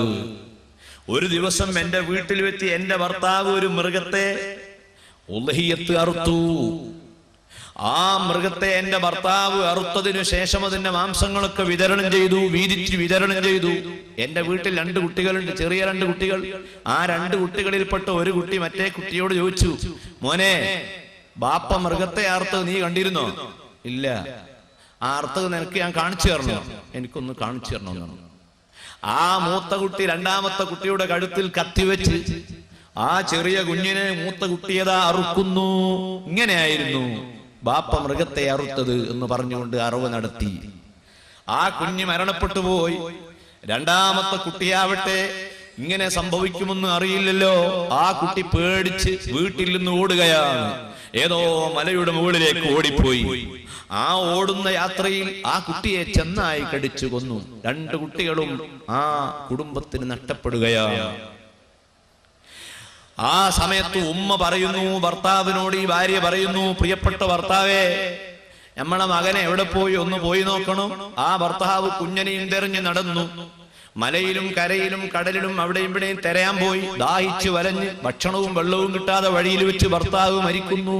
ഒരു ദിവസം എന്റെ വീട്ടിൽ വെച്ച് എന്റെ ഭർത്താവ് ഒരു മൃഗത്തെ ഉദ്ഹിയത്ത് അറുത്തു. ആ മൃഗത്തെ എന്റെ ഭർത്താവ് അറുത്തതിനു ശേഷം അതിന്റെ മാംസങ്ങളൊക്കെ വിതരണം ചെയ്തു, വീതിച്ച് വിതരണം ചെയ്തു. എന്റെ വീട്ടിൽ 2 കുട്ടികളുണ്ട്, ചെറിയ 2 കുട്ടികൾ. ആ 2 കുട്ടികളിൽപ്പെട്ട ഒരു കുട്ടി മറ്റേ കുട്ടിയോട് ചോദിച്ചു, മോനെ, ബാപ്പ മൃഗത്തെ അറുത്തത് നീ കണ്ടിരുന്നോ? ഇല്ല. ആ അറുത്തത് നിനക്ക് ഞാൻ കാണിച്ചു തരണോ? എനിക്കൊന്ന് കാണിച്ചു തരണമെന്നാണ്. ആ മൂത്ത കുട്ടി രണ്ടാമത്തെ കുട്ടിയുടെ കഴുത്തിൽ കത്തിവെച്ച് ആ ചെറിയ കുഞ്ഞിനെ മൂത്ത കുട്ടിയതാ അറുക്കുന്നു. ഇങ്ങനെയായിരുന്നു ബാപ്പ മൃഗത്തെ അറുത്തത് എന്ന് പറഞ്ഞുകൊണ്ട് അറിവ് നടത്തി. ആ കുഞ്ഞ് മരണപ്പെട്ടു പോയി. രണ്ടാമത്തെ കുട്ടിയാവട്ടെ ഇങ്ങനെ സംഭവിക്കുമെന്ന് അറിയില്ലല്ലോ. ആ കുട്ടി പേടിച്ച് വീട്ടിൽ നിന്ന് ഓടുകയാണ്. ഏതോ മലയുടെ മുകളിലേക്ക് ഓടിപ്പോയി. ആ ഓടുന്ന യാത്രയിൽ ആ കുട്ടിയെ ചെന്നായി കടിച്ചു കൊന്നു. 2 കുട്ടികളും ആ കുടുംബത്തിന് നഷ്ടപ്പെടുകയാണ്. ആ സമയത്ത് ഉമ്മ പറയുന്നു ഭർത്താവിനോട്, ഈ ഭാര്യ പറയുന്നു, പ്രിയപ്പെട്ട ഭർത്താവേ, നമ്മളെ മകനെ എവിടെ പോയി ഒന്ന് പോയി നോക്കണം. ആ ഭർത്താവ് കുഞ്ഞനെ ഇണ്ടെറിഞ്ഞ് നടന്നു. മലയിലും കരയിലും കടലിലും അവിടെയും ഇവിടെയും തിരയാൻ പോയി. ദാഹിച്ച് വലഞ്ഞ് ഭക്ഷണവും വെള്ളവും കിട്ടാതെ വഴിയിൽ വെച്ച് ഭർത്താവ് മരിക്കുന്നു.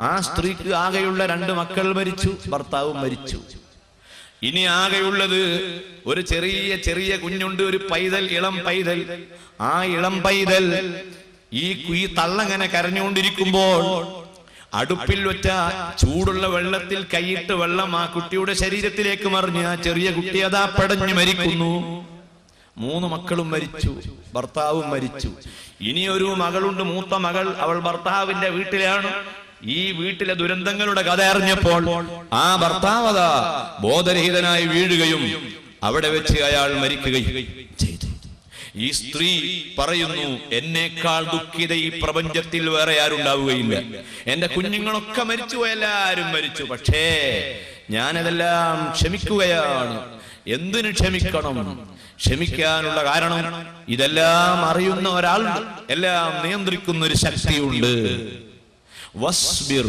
ആ സ്ത്രീക്ക് ആകെയുള്ള 2 മക്കൾ മരിച്ചു, ഭർത്താവും മരിച്ചു. ഇനി ആകെയുള്ളത് ഒരു ചെറിയ കുഞ്ഞുണ്ട്, ഒരു പൈതൽ, ഇളം പൈതൽ. ആ ഇളം പൈതൽ ഈ തള്ളങ്ങനെ കരഞ്ഞുകൊണ്ടിരിക്കുമ്പോൾ അടുപ്പിൽ വെച്ച ചൂടുള്ള വെള്ളത്തിൽ കൈയിട്ട് വെള്ളം ആ കുട്ടിയുടെ ശരീരത്തിലേക്ക് മറിഞ്ഞ് ആ ചെറിയ കുട്ടി അതാ പടഞ്ഞു മരിക്കുന്നു. 3 മക്കളും മരിച്ചു, ഭർത്താവും മരിച്ചു. ഇനിയൊരു മകളുണ്ട്, മൂത്ത മകൾ. അവൾ ഭർത്താവിന്റെ വീട്ടിലാണ്. ഈ വീട്ടിലെ ദുരന്തങ്ങളുടെ കഥ അറിഞ്ഞപ്പോൾ ആ ഭർത്താവതാ ബോധരഹിതനായി വീഴുകയും അവിടെ വെച്ച് അയാൾ മരിക്കുകയും ചെയ്തു. ഈ സ്ത്രീ പറയുന്നു, എന്നേക്കാൾ ദുഃഖിത ഈ പ്രപഞ്ചത്തിൽ വേറെ ആരുണ്ടാവുകയില്ല. എന്റെ കുഞ്ഞുങ്ങളൊക്കെ മരിച്ചു, എല്ലാരും മരിച്ചു. പക്ഷേ ഞാനതെല്ലാം ക്ഷമിക്കുകയാണ്. എന്തിനു ക്ഷമിക്കണം? ക്ഷമിക്കാനുള്ള കാരണം ഇതെല്ലാം അറിയുന്ന ഒരാളുണ്ട്, എല്ലാം നിയന്ത്രിക്കുന്ന ഒരു ശക്തിയുണ്ട്. വസ്ബിർ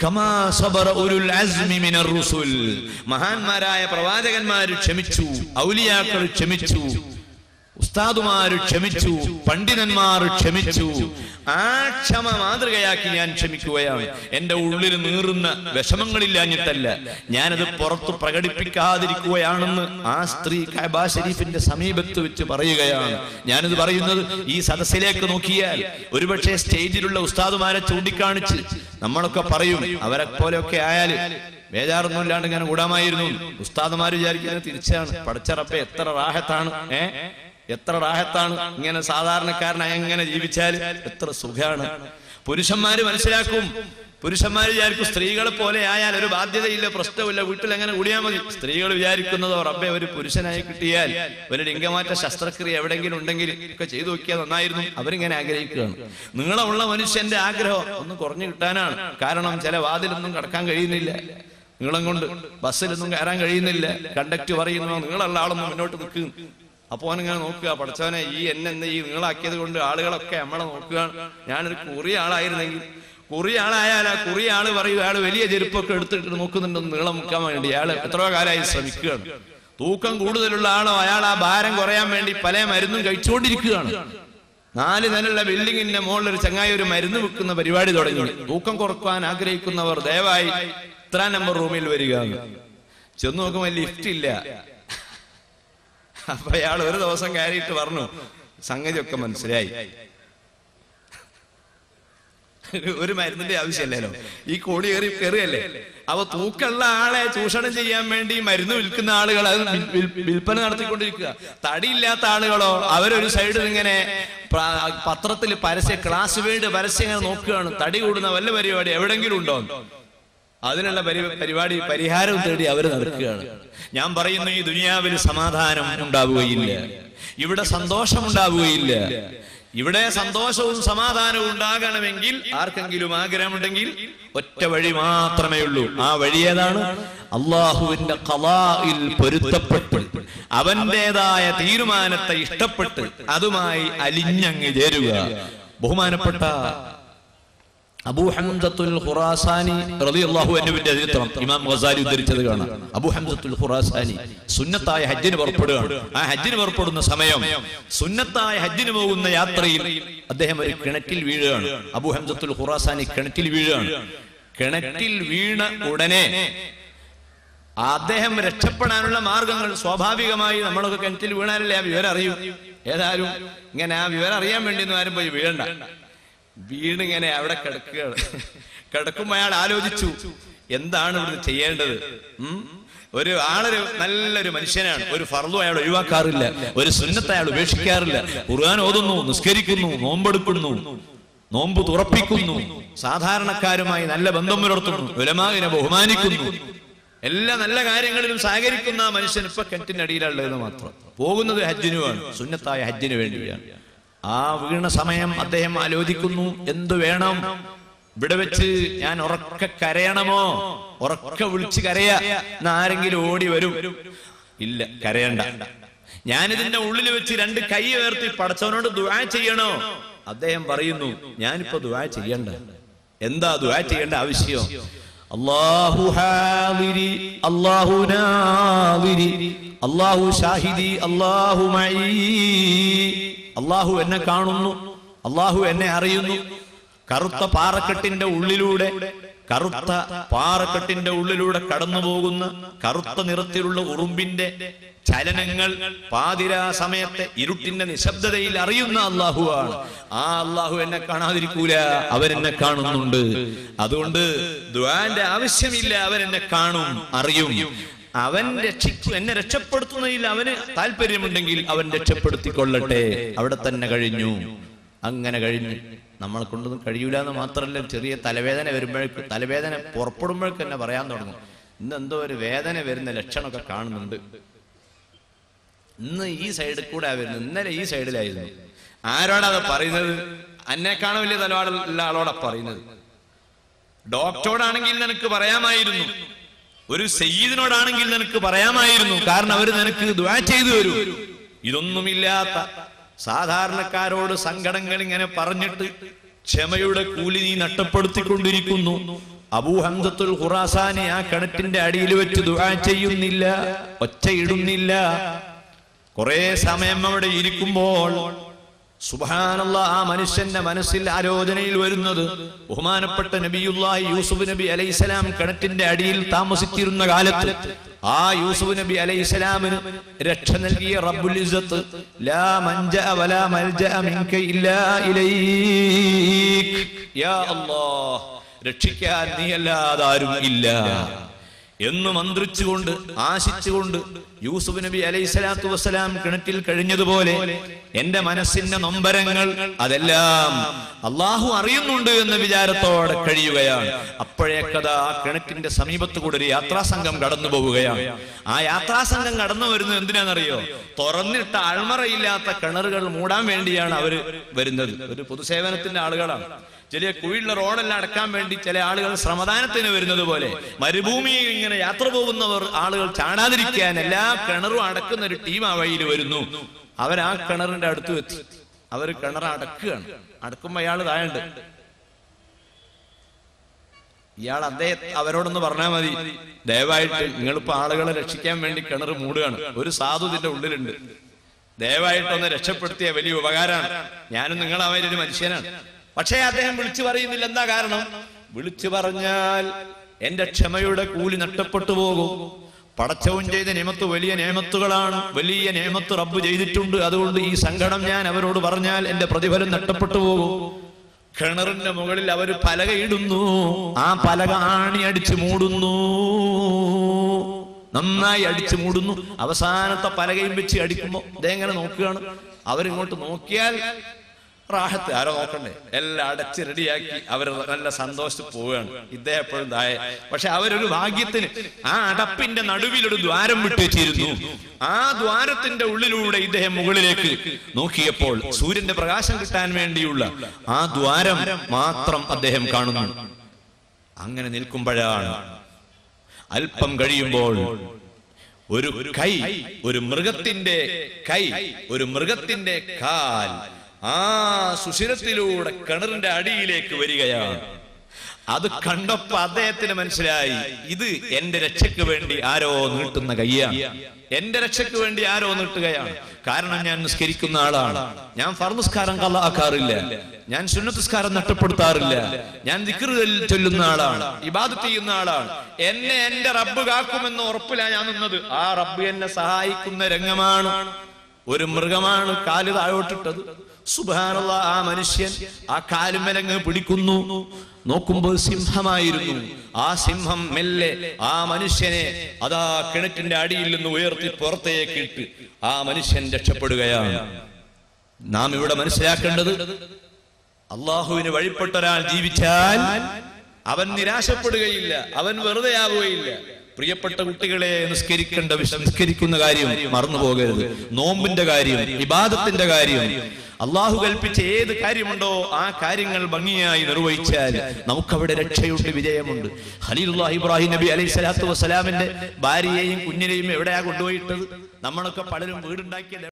കമാ സബറ ഉലുൽ അസ്മി മിനർ റുസുൽ. മഹാന്മാരായ പ്രവാചകന്മാർ ക്ഷമിച്ചു, ഔലിയാക്കൾ ക്ഷമിച്ചു, ഉസ്താദുമാർ ക്ഷമിച്ചു, പണ്ഡിതന്മാർ ക്ഷമിച്ചു. ആ ക്ഷമ മാതൃകയാക്കി ഞാൻ ക്ഷമിക്കുകയാണ്. എന്റെ ഉള്ളിൽ നീറുന്ന വിഷമങ്ങളില്ലാഞ്ഞിട്ടല്ല, ഞാനത് പുറത്ത് പ്രകടിപ്പിക്കാതിരിക്കുകയാണെന്ന് ആ സ്ത്രീ കഅബ ശരീഫിന്റെ സമീപത്ത് വെച്ച് പറയുകയാണ്. ഞാനിത് പറയുന്നത് ഈ സദസ്സിലേക്ക് നോക്കിയാൽ ഒരുപക്ഷെ സ്റ്റേജിലുള്ള ഉസ്താദുമാരെ ചൂണ്ടിക്കാണിച്ച് നമ്മളൊക്കെ പറയും, അവരെ പോലെയൊക്കെ ആയാൽ ബേജാറൊന്നും ഇല്ലാണ്ട് ഇങ്ങനെ കൂടാമായിരുന്നു. ഉസ്താദുമാർ വിചാരിക്കുന്നത് തിരിച്ചാണ്. പടച്ചറപ്പെ എത്ര റാഹത്താണ്, എത്ര റാഹത്താണ്, ഇങ്ങനെ സാധാരണക്കാരനായി എങ്ങനെ ജീവിച്ചാൽ എത്ര സുഖാണ്. പുരുഷന്മാര് മനസ്സിലാക്കും, പുരുഷന്മാര് വിചാരിക്കും സ്ത്രീകളെ പോലെ ആയാൽ ഒരു ബാധ്യതയില്ല, പ്രശ്നമില്ല, വീട്ടിൽ എങ്ങനെ കൂടിയാൽ മതി. സ്ത്രീകൾ വിചാരിക്കുന്നതോ റബ്ബെ ഒരു പുരുഷനായി കിട്ടിയാൽ ഒരു ലിംഗമാറ്റ ശസ്ത്രക്രിയ എവിടെങ്കിലും ഉണ്ടെങ്കിൽ ഒക്കെ ചെയ്തു നോക്കിയാൽ നന്നായിരുന്നു. അവരിങ്ങനെ ആഗ്രഹിക്കുകയാണ്. നീളമുള്ള മനുഷ്യന്റെ ആഗ്രഹം ഒന്ന് കുറഞ്ഞു കിട്ടാനാണ്. കാരണം ചില വാതിലൊന്നും കടക്കാൻ കഴിയുന്നില്ല, നീളം കൊണ്ട് ബസ്സിലൊന്നും കയറാൻ കഴിയുന്നില്ല. കണ്ടക്ടർ പറയുന്നു നീളമുള്ള ആളൊന്നും മുന്നോട്ട് നിൽക്കും. അപ്പൊ അവനിങ്ങനെ നോക്കുക, പഠിച്ചവനെ ഈ എന്നെ ഈ നീളാക്കിയത് കൊണ്ട് ആളുകളൊക്കെ നമ്മളെ നോക്കുകയാണ്. ഞാനൊരു കുറിയ ആളായിരുന്നെങ്കിൽ കുറിയാളായാലാ കുറിയാള് പറയും അയാൾ വലിയ ചെരുപ്പൊക്കെ എടുത്തിട്ട് നോക്കുന്നുണ്ടെന്ന് നീളം മുക്കാൻ വേണ്ടി അയാൾ എത്രയോ കാലമായി ശ്രമിക്കുകയാണ്. തൂക്കം കൂടുതലുള്ള ആളോ അയാൾ ആ ഭാരം കുറയാൻ വേണ്ടി പല മരുന്നും കഴിച്ചുകൊണ്ടിരിക്കുകയാണ്. 4 നിലയുള്ള ബിൽഡിങ്ങിന്റെ മുകളിൽ ഒരു ചങ്ങായി ഒരു മരുന്ന് വിൽക്കുന്ന പരിപാടി തുടങ്ങി. തൂക്കം കുറക്കാൻ ആഗ്രഹിക്കുന്നവർ ദയവായി ഇത്ര നമ്പർ റൂമിൽ വരിക. ചെന്ന് നോക്കുമ്പോൾ ലിഫ്റ്റ് ഇല്ല. അപ്പൊ അയാൾ ഒരു ദിവസം കയറിയിട്ട് പറഞ്ഞു, സംഗതിയൊക്കെ മനസ്സിലായി, ഒരു മരുന്നിന്റെ ആവശ്യമല്ലല്ലോ, ഈ കോടി കയറിയല്ലേ. അപ്പൊ തൂക്കമുള്ള ആളെ ചൂഷണം ചെയ്യാൻ വേണ്ടി മരുന്ന് വിൽക്കുന്ന ആളുകൾ അത് വിൽപ്പന നടത്തിക്കൊണ്ടിരിക്കുക. തടിയില്ലാത്ത ആളുകളോ അവരൊരു സൈഡിൽ ഇങ്ങനെ പത്രത്തിൽ പരസ്യ ക്ലാസ് വേഡ് പരസ്യങ്ങൾ നോക്കുകയാണ്. തടി കൂടുന്ന വല്ല പരിപാടി എവിടെങ്കിലും ഉണ്ടോ, അതിനുള്ള പരിപാടി പരിഹാരം തേടി അവർ നടക്കുകയാണ്. ഞാൻ പറയുന്നു, ഈ ദുനിയാവിൽ സമാധാനം ഉണ്ടാവുകയില്ല, ഇവിടെ സന്തോഷം ഉണ്ടാവുകയില്ല. ഇവിടെ സന്തോഷവും സമാധാനവും ഉണ്ടാകണമെങ്കിൽ ആർക്കെങ്കിലും ആഗ്രഹമുണ്ടെങ്കിൽ ഒറ്റ വഴി മാത്രമേ ഉള്ളൂ. ആ വഴി ഏതാണ്? അള്ളാഹുവിന്റെ ഖളാഇൽ പൊരുത്തപ്പെട്ട് അവന്റേതായ തീരുമാനത്തെ ഇഷ്ടപ്പെട്ട് അതുമായി അലിഞ്ഞങ്ങ് ചേരുക. ബഹുമാനപ്പെട്ട അബൂ ഹംസത്തുൽ ഖുറാസാനി റളിയല്ലാഹു അൻഹുവിന്റെ ചരിത്രം ഇമാം ഗസാലി ഉദ്ധരിച്ചത് കാണാം. അബൂ ഹംസത്തുൽ ഖുറാസാനി സുന്നത്തായ ഹജ്ജിന് പുറപ്പെടുകയാണ്. ആ ഹജ്ജിന് പുറപ്പെടുന്ന സമയം സുന്നത്തായ ഹജ്ജിന് പോകുന്ന യാത്രയിൽ അദ്ദേഹം ഒരു കിണറ്റിൽ വീഴുകയാണ്. അബൂ ഹംസത്തുൽ ഖുറാസാനി കിണറ്റിൽ വീഴുകയാണ്. കിണറ്റിൽ വീണ ഉടനെ അദ്ദേഹം രക്ഷപ്പെടാനുള്ള മാർഗങ്ങൾ സ്വാഭാവികമായി നമ്മളൊക്കെ കിണറ്റിൽ വീണാലല്ലേ ആ വിവരം അറിയൂ. ഏതായാലും ഇങ്ങനെ ആ വിവരം അറിയാൻ വേണ്ടി ഒന്നും ആരും പോയി വീഴണ്ട. വീണിങ്ങനെ അവിടെ കിടക്കുകയാണ്. കിടക്കുമ്പോ അയാൾ ആലോചിച്ചു, എന്താണ് ഇവിടുന്ന് ചെയ്യേണ്ടത്? ഒരു ആളൊരു നല്ലൊരു മനുഷ്യനാണ്, ഒരു ഫർളു അയാൾ ഒഴിവാക്കാറില്ല, ഒരു സുന്നത്ത് അയാൾ ഉപേക്ഷിക്കാറില്ല. ഖുർആൻ ഓതുന്നു, നിസ്കരിക്കുന്നു, നോമ്പെടുക്കുന്നു, നോമ്പ് തുറപ്പിക്കുന്നു, സാധാരണക്കാരുമായി നല്ല ബന്ധം പുലർത്തുന്നു, ഉലമാവിനെ ബഹുമാനിക്കുന്നു, എല്ലാ നല്ല കാര്യങ്ങളിലും സഹകരിക്കുന്ന ആ മനുഷ്യൻ ഇപ്പൊ കിണറ്റിനടിയിലുള്ളത് മാത്രം. പോകുന്നത് ഹജ്ജിനുമാണ്, സുന്നത്തായ ഹജ്ജിന് വേണ്ടിയാണ്. ആ വീണ സമയം അദ്ദേഹം ആലോചിക്കുന്നു, എന്തു വേണം? ഇവിടെ വെച്ച് ഞാൻ ഉറക്കെ കരയണമോ? ഉറക്കെ വിളിച്ച് കരയാ എന്നാരെങ്കിലും ഓടി വരും. ഇല്ല, കരയണ്ട. ഞാനിതിന്റെ ഉള്ളിൽ വെച്ച് 2 കൈ ഉയർത്തി പടച്ചവനോട് ദുആ ചെയ്യണോ? അദ്ദേഹം പറയുന്നു, ഞാനിപ്പോ ദുആ ചെയ്യണ്ട. എന്താ ദുആ ചെയ്യേണ്ട ആവശ്യം? അല്ലാഹു ഹാദിരി, അല്ലാഹു നാദിരി, അല്ലാഹു ഷാഹിദി, അല്ലാഹു മഈ. അല്ലാഹു എന്നെ കാണുന്നു, അല്ലാഹു എന്നെ അറിയുന്നു. കറുത്ത പാറക്കെട്ടിന്റെ ഉള്ളിലൂടെ കടന്നു പോകുന്ന കറുത്ത നിറത്തിലുള്ള ഉറുമ്പിന്റെ ചലനങ്ങൾ പാതിരാ സമയത്തെ ഇരുട്ടിന്റെ നിശബ്ദതയിൽ അറിയുന്ന അല്ലാഹുവാണ്. ആ അല്ലാഹു എന്നെ കാണാതിരിക്കൂല, അവരെന്നെ കാണുന്നുണ്ട്. അതുകൊണ്ട് ദുആന്റെ ആവശ്യമില്ല, അവരെന്നെ കാണും, അറിയും. അവൻ എന്നെ രക്ഷപ്പെടുത്തുന്നതിൽ അവന് താല്പര്യമുണ്ടെങ്കിൽ അവൻ രക്ഷപ്പെടുത്തിക്കൊള്ളട്ടെ. അവിടെ തന്നെ കഴിഞ്ഞു. അങ്ങനെ കഴിഞ്ഞു. നമ്മളെ കൊണ്ടൊന്നും കഴിയൂല എന്ന് മാത്രമല്ല, ചെറിയ തലവേദന വരുമ്പോഴേക്കും, തലവേദന പുറപ്പെടുമ്പോഴേക്കും തന്നെ പറയാൻ തുടങ്ങും, ഇന്ന് എന്തോ ഒരു വേദന വരുന്ന ലക്ഷണമൊക്കെ കാണുന്നുണ്ട്. ഇന്ന് ഈ സൈഡിൽ കൂടെ വരുന്നത്, ഇന്നലെ ഈ സൈഡിലായിരുന്നു. ആരോടാ അത് പറയുന്നത്? അന്നേക്കാണ് വലിയ തലവാടുള്ള ആളോടാ പറയുന്നത്. ഡോക്ടറോടാണെങ്കിൽ നിനക്ക് പറയാമായിരുന്നു, ഒരു സയ്യിദിനോടാണെങ്കിൽ നിനക്ക് പറയാമായിരുന്നു, കാരണം അവര് നിനക്ക് ദുആ ചെയ്തു വരും. ഇതൊന്നുമില്ലാത്ത സാധാരണക്കാരോട് സങ്കടങ്ങൾ ഇങ്ങനെ പറഞ്ഞിട്ട് ക്ഷമയുടെ കൂലി നീ നഷ്ടപ്പെടുത്തിക്കൊണ്ടിരിക്കുന്നു. അബൂ ഹംസത്തുൽ ഖുറാസാനി ആ കിണറ്റിന്റെ അടിയിൽ വെച്ച് ദുആ ചെയ്യുന്നില്ല, ഒച്ചയിടുന്നില്ല. കുറെ സമയം അവിടെ ഇരിക്കുമ്പോൾ സുബ്ഹാനല്ലാഹ്, ആ മനുഷ്യന്റെ മനസ്സിൽ ആലോചനയിൽ വരുന്നത്, ബഹുമാനപ്പെട്ട നബിയുല്ലാഹി യൂസുഫ് നബി അലൈഹിസ്സലാം കിണറ്റിന്റെ അടിയിൽ താമസിച്ചിരുന്ന കാലത്ത് ആ യൂസുഫ് നബി അലൈഹിസ്സലാമിന് രക്ഷ നൽകിയ റബ്ബുൽ ഇസ്സത്ത്, ലാ മൻജഅ വലാ മൽജഅ മിൻക ഇല്ലാ ഇലൈക്, യാ അല്ലാഹ്, രക്ഷിക്കാൻ നീ അല്ലാതെ ആരും ഇല്ല എന്ന് മന്ത്രിച്ചുകൊണ്ട് ആശിച്ചുകൊണ്ട് യൂസുഫ് നബി അലൈഹിസ്സലാത്തു വസ്സലാം കിണറ്റിൽ കഴിഞ്ഞതുപോലെ എന്റെ മനസ്സിന്റെ നൊമ്പരങ്ങൾ അതെല്ലാം അള്ളാഹു അറിയുന്നുണ്ട് എന്ന വിചാരത്തോടെ കഴിയുകയാണ്. അപ്പോഴേക്കതാ ആ കിണറ്റിന്റെ സമീപത്ത് കൂടെ ഒരു യാത്രാസംഘം കടന്നു പോവുകയാണ്. ആ യാത്രാസംഘം കടന്നു വരുന്നത് എന്തിനാണെന്നറിയോ? തുറന്നിട്ട അൾമറയില്ലാത്ത കിണറുകൾ മൂടാൻ വേണ്ടിയാണ് അവര് വരുന്നത്. ഒരു പൊതുസേവനത്തിന്റെ ആളുകളാണ്. ചില കുഴിയുള്ള റോഡെല്ലാം അടക്കാൻ വേണ്ടി ചില ആളുകൾ ശ്രമദാനത്തിന് വരുന്നത് പോലെ മരുഭൂമിയിൽ ഇങ്ങനെ യാത്ര പോകുന്നവർ, ആളുകൾ ചാടാതിരിക്കാൻ എല്ലാ കിണറും അടക്കുന്ന ഒരു ടീം ആ വഴിയിൽ വരുന്നു. അവരാ കിണറിന്റെ അടുത്ത് എത്തി. അവർ കിണർ അടക്കുകയാണ്. അടക്കുമ്പോ അയാൾ താഴണ്ട്, ഇയാൾ അവരോടൊന്ന് പറഞ്ഞാൽ മതി, ദയവായിട്ട് നിങ്ങളിപ്പോ ആളുകളെ രക്ഷിക്കാൻ വേണ്ടി കിണർ മൂടുകയാണ്, ഒരു സാധു ഇതിന്റെ ഉള്ളിലുണ്ട്, ദയവായിട്ടൊന്ന് രക്ഷപ്പെടുത്തിയ വലിയ ഉപകാരമാണ്, ഞാനും നിങ്ങളായ ഒരു മനുഷ്യനാണ്. പക്ഷേ അദ്ദേഹം വിളിച്ചു പറയുന്നില്ല. എന്താ കാരണം? വിളിച്ചു പറഞ്ഞാൽ എന്റെ ക്ഷമയുടെ കൂലി നഷ്ടപ്പെട്ടു പോകും. പടച്ചവൻ ചെയ്ത നിയമത്ത് വലിയ നിയമത്തുകളാണ്, വലിയ നിയമത്ത് റബ്ബ് ചെയ്തിട്ടുണ്ട്. അതുകൊണ്ട് ഈ സങ്കടം ഞാൻ അവരോട് പറഞ്ഞാൽ എന്റെ പ്രതിഫലം നഷ്ടപ്പെട്ടു പോകും. കിണറിന്റെ മുകളിൽ അവര് പലകയിടുന്നു, ആ പലക ആണി അടിച്ച് മൂടുന്നു, നന്നായി അടിച്ചു മൂടുന്നു. അവസാനത്തെ പലകയും വെച്ച് അടിക്കുമ്പോ ഇതെങ്ങനെ നോക്കുകയാണ്, അവരിങ്ങോട്ട് നോക്കിയാൽ റാഹത്ത്, ആരോ നോക്കണ്ടേ, എല്ലാം അടച്ച് റെഡിയാക്കി അവർ നല്ല സന്തോഷത്തിൽ പോവുകയാണ്. ഇദ്ദേഹം എപ്പോഴും താഴെ. പക്ഷെ അവരൊരു ഭാഗ്യത്തിന് ആ അടപ്പിന്റെ നടുവിലൊരു ദ്വാരം വിട്ടു വെച്ചിരുന്നു. ആ ദ്വാരത്തിന്റെ ഉള്ളിലൂടെ ഇദ്ദേഹം മുകളിലേക്ക് നോക്കിയപ്പോൾ സൂര്യന്റെ പ്രകാശം കിട്ടാൻ വേണ്ടിയുള്ള ആ ദ്വാരം മാത്രം അദ്ദേഹം കാണുന്നു. അങ്ങനെ നിൽക്കുമ്പോഴാണ് അല്പം കഴിയുമ്പോൾ ഒരു കൈ, ഒരു മൃഗത്തിന്റെ കൈ, ഒരു മൃഗത്തിന്റെ കാൽ ആ സുഷിരത്തിലൂടെ കിണറിന്റെ അടിയിലേക്ക് വരികയാണ്. അത് കണ്ടപ്പോ അദ്ദേഹത്തിന് മനസ്സിലായി, ഇത് എന്റെ രക്ഷയ്ക്ക് വേണ്ടി ആരോ നീട്ടുന്ന കയ്യാണ്, എന്റെ രക്ഷയ്ക്ക് വേണ്ടി ആരോ നീട്ടുകയാണ്. കാരണം ഞാൻ നിസ്കരിക്കുന്ന ആളാണ്, ഞാൻ ഫർദ് നിസ്കാരം ഖളാക്കാറില്ല, ഞാൻ സുന്നത്ത് നിസ്കാരം നഷ്ടപ്പെടുത്താറില്ല, ഞാൻ ദിക്ർ ചൊല്ലുന്ന ആളാണ്, ഇബാദത്ത് ചെയ്യുന്ന ആളാണ്. എന്നെ എന്റെ റബ്ബ് കാക്കുമെന്ന് ഉറപ്പിലാണ് ഞാൻ നിന്നത്. ആ റബ്ബ് എന്നെ സഹായിക്കുന്ന രംഗമാണ്. ഒരു മൃഗമാണ് കാല് താഴോട്ടിട്ടത്. സുബ്ഹാനല്ലാഹ്, ആ മനുഷ്യൻ ആ കാലുമലങ്ങ് പിടിക്കുന്നു. നോക്കുമ്പോൾ സിംഹമായിരുന്നു. ആ സിംഹം മെല്ലെ ആ മനുഷ്യനെ അതാ കിണറ്റിന്റെ അടിയിൽ നിന്ന് ഉയർത്തി പുറത്തേക്ക് ഇട്ട് ആ മനുഷ്യൻ രക്ഷപ്പെടുകയാണ്. നാം ഇവിടെ മനസ്സിലാക്കേണ്ടത്, അള്ളാഹുവിന് വഴിപ്പെട്ട ഒരാൾ ജീവിച്ചാൽ അവൻ നിരാശപ്പെടുകയില്ല, അവൻ വെറുതെ ആവുകയില്ല. പ്രിയപ്പെട്ട കുട്ടികളെ, നിസ്കരിക്കുന്ന കാര്യം മറന്നു പോകരുത്. നോമ്പിന്റെ കാര്യം, ഇബാദത്തിന്റെ കാര്യം, അള്ളാഹു കൽപ്പിച്ച ഏത് കാര്യമുണ്ടോ ആ കാര്യങ്ങൾ ഭംഗിയായി നിർവഹിച്ചാൽ നമുക്കവിടെ രക്ഷയുണ്ട്, വിജയമുണ്ട്. ഖലീലുല്ലാഹി ഇബ്രാഹിം നബി അലൈഹി സ്വലാത്തു വസ്സലാമിന്റെ ഭാര്യയെയും കുഞ്ഞിനെയും എവിടെയാ കൊണ്ടുപോയിട്ടത്? നമ്മളൊക്കെ പലരും വീടുണ്ടാക്കിയത്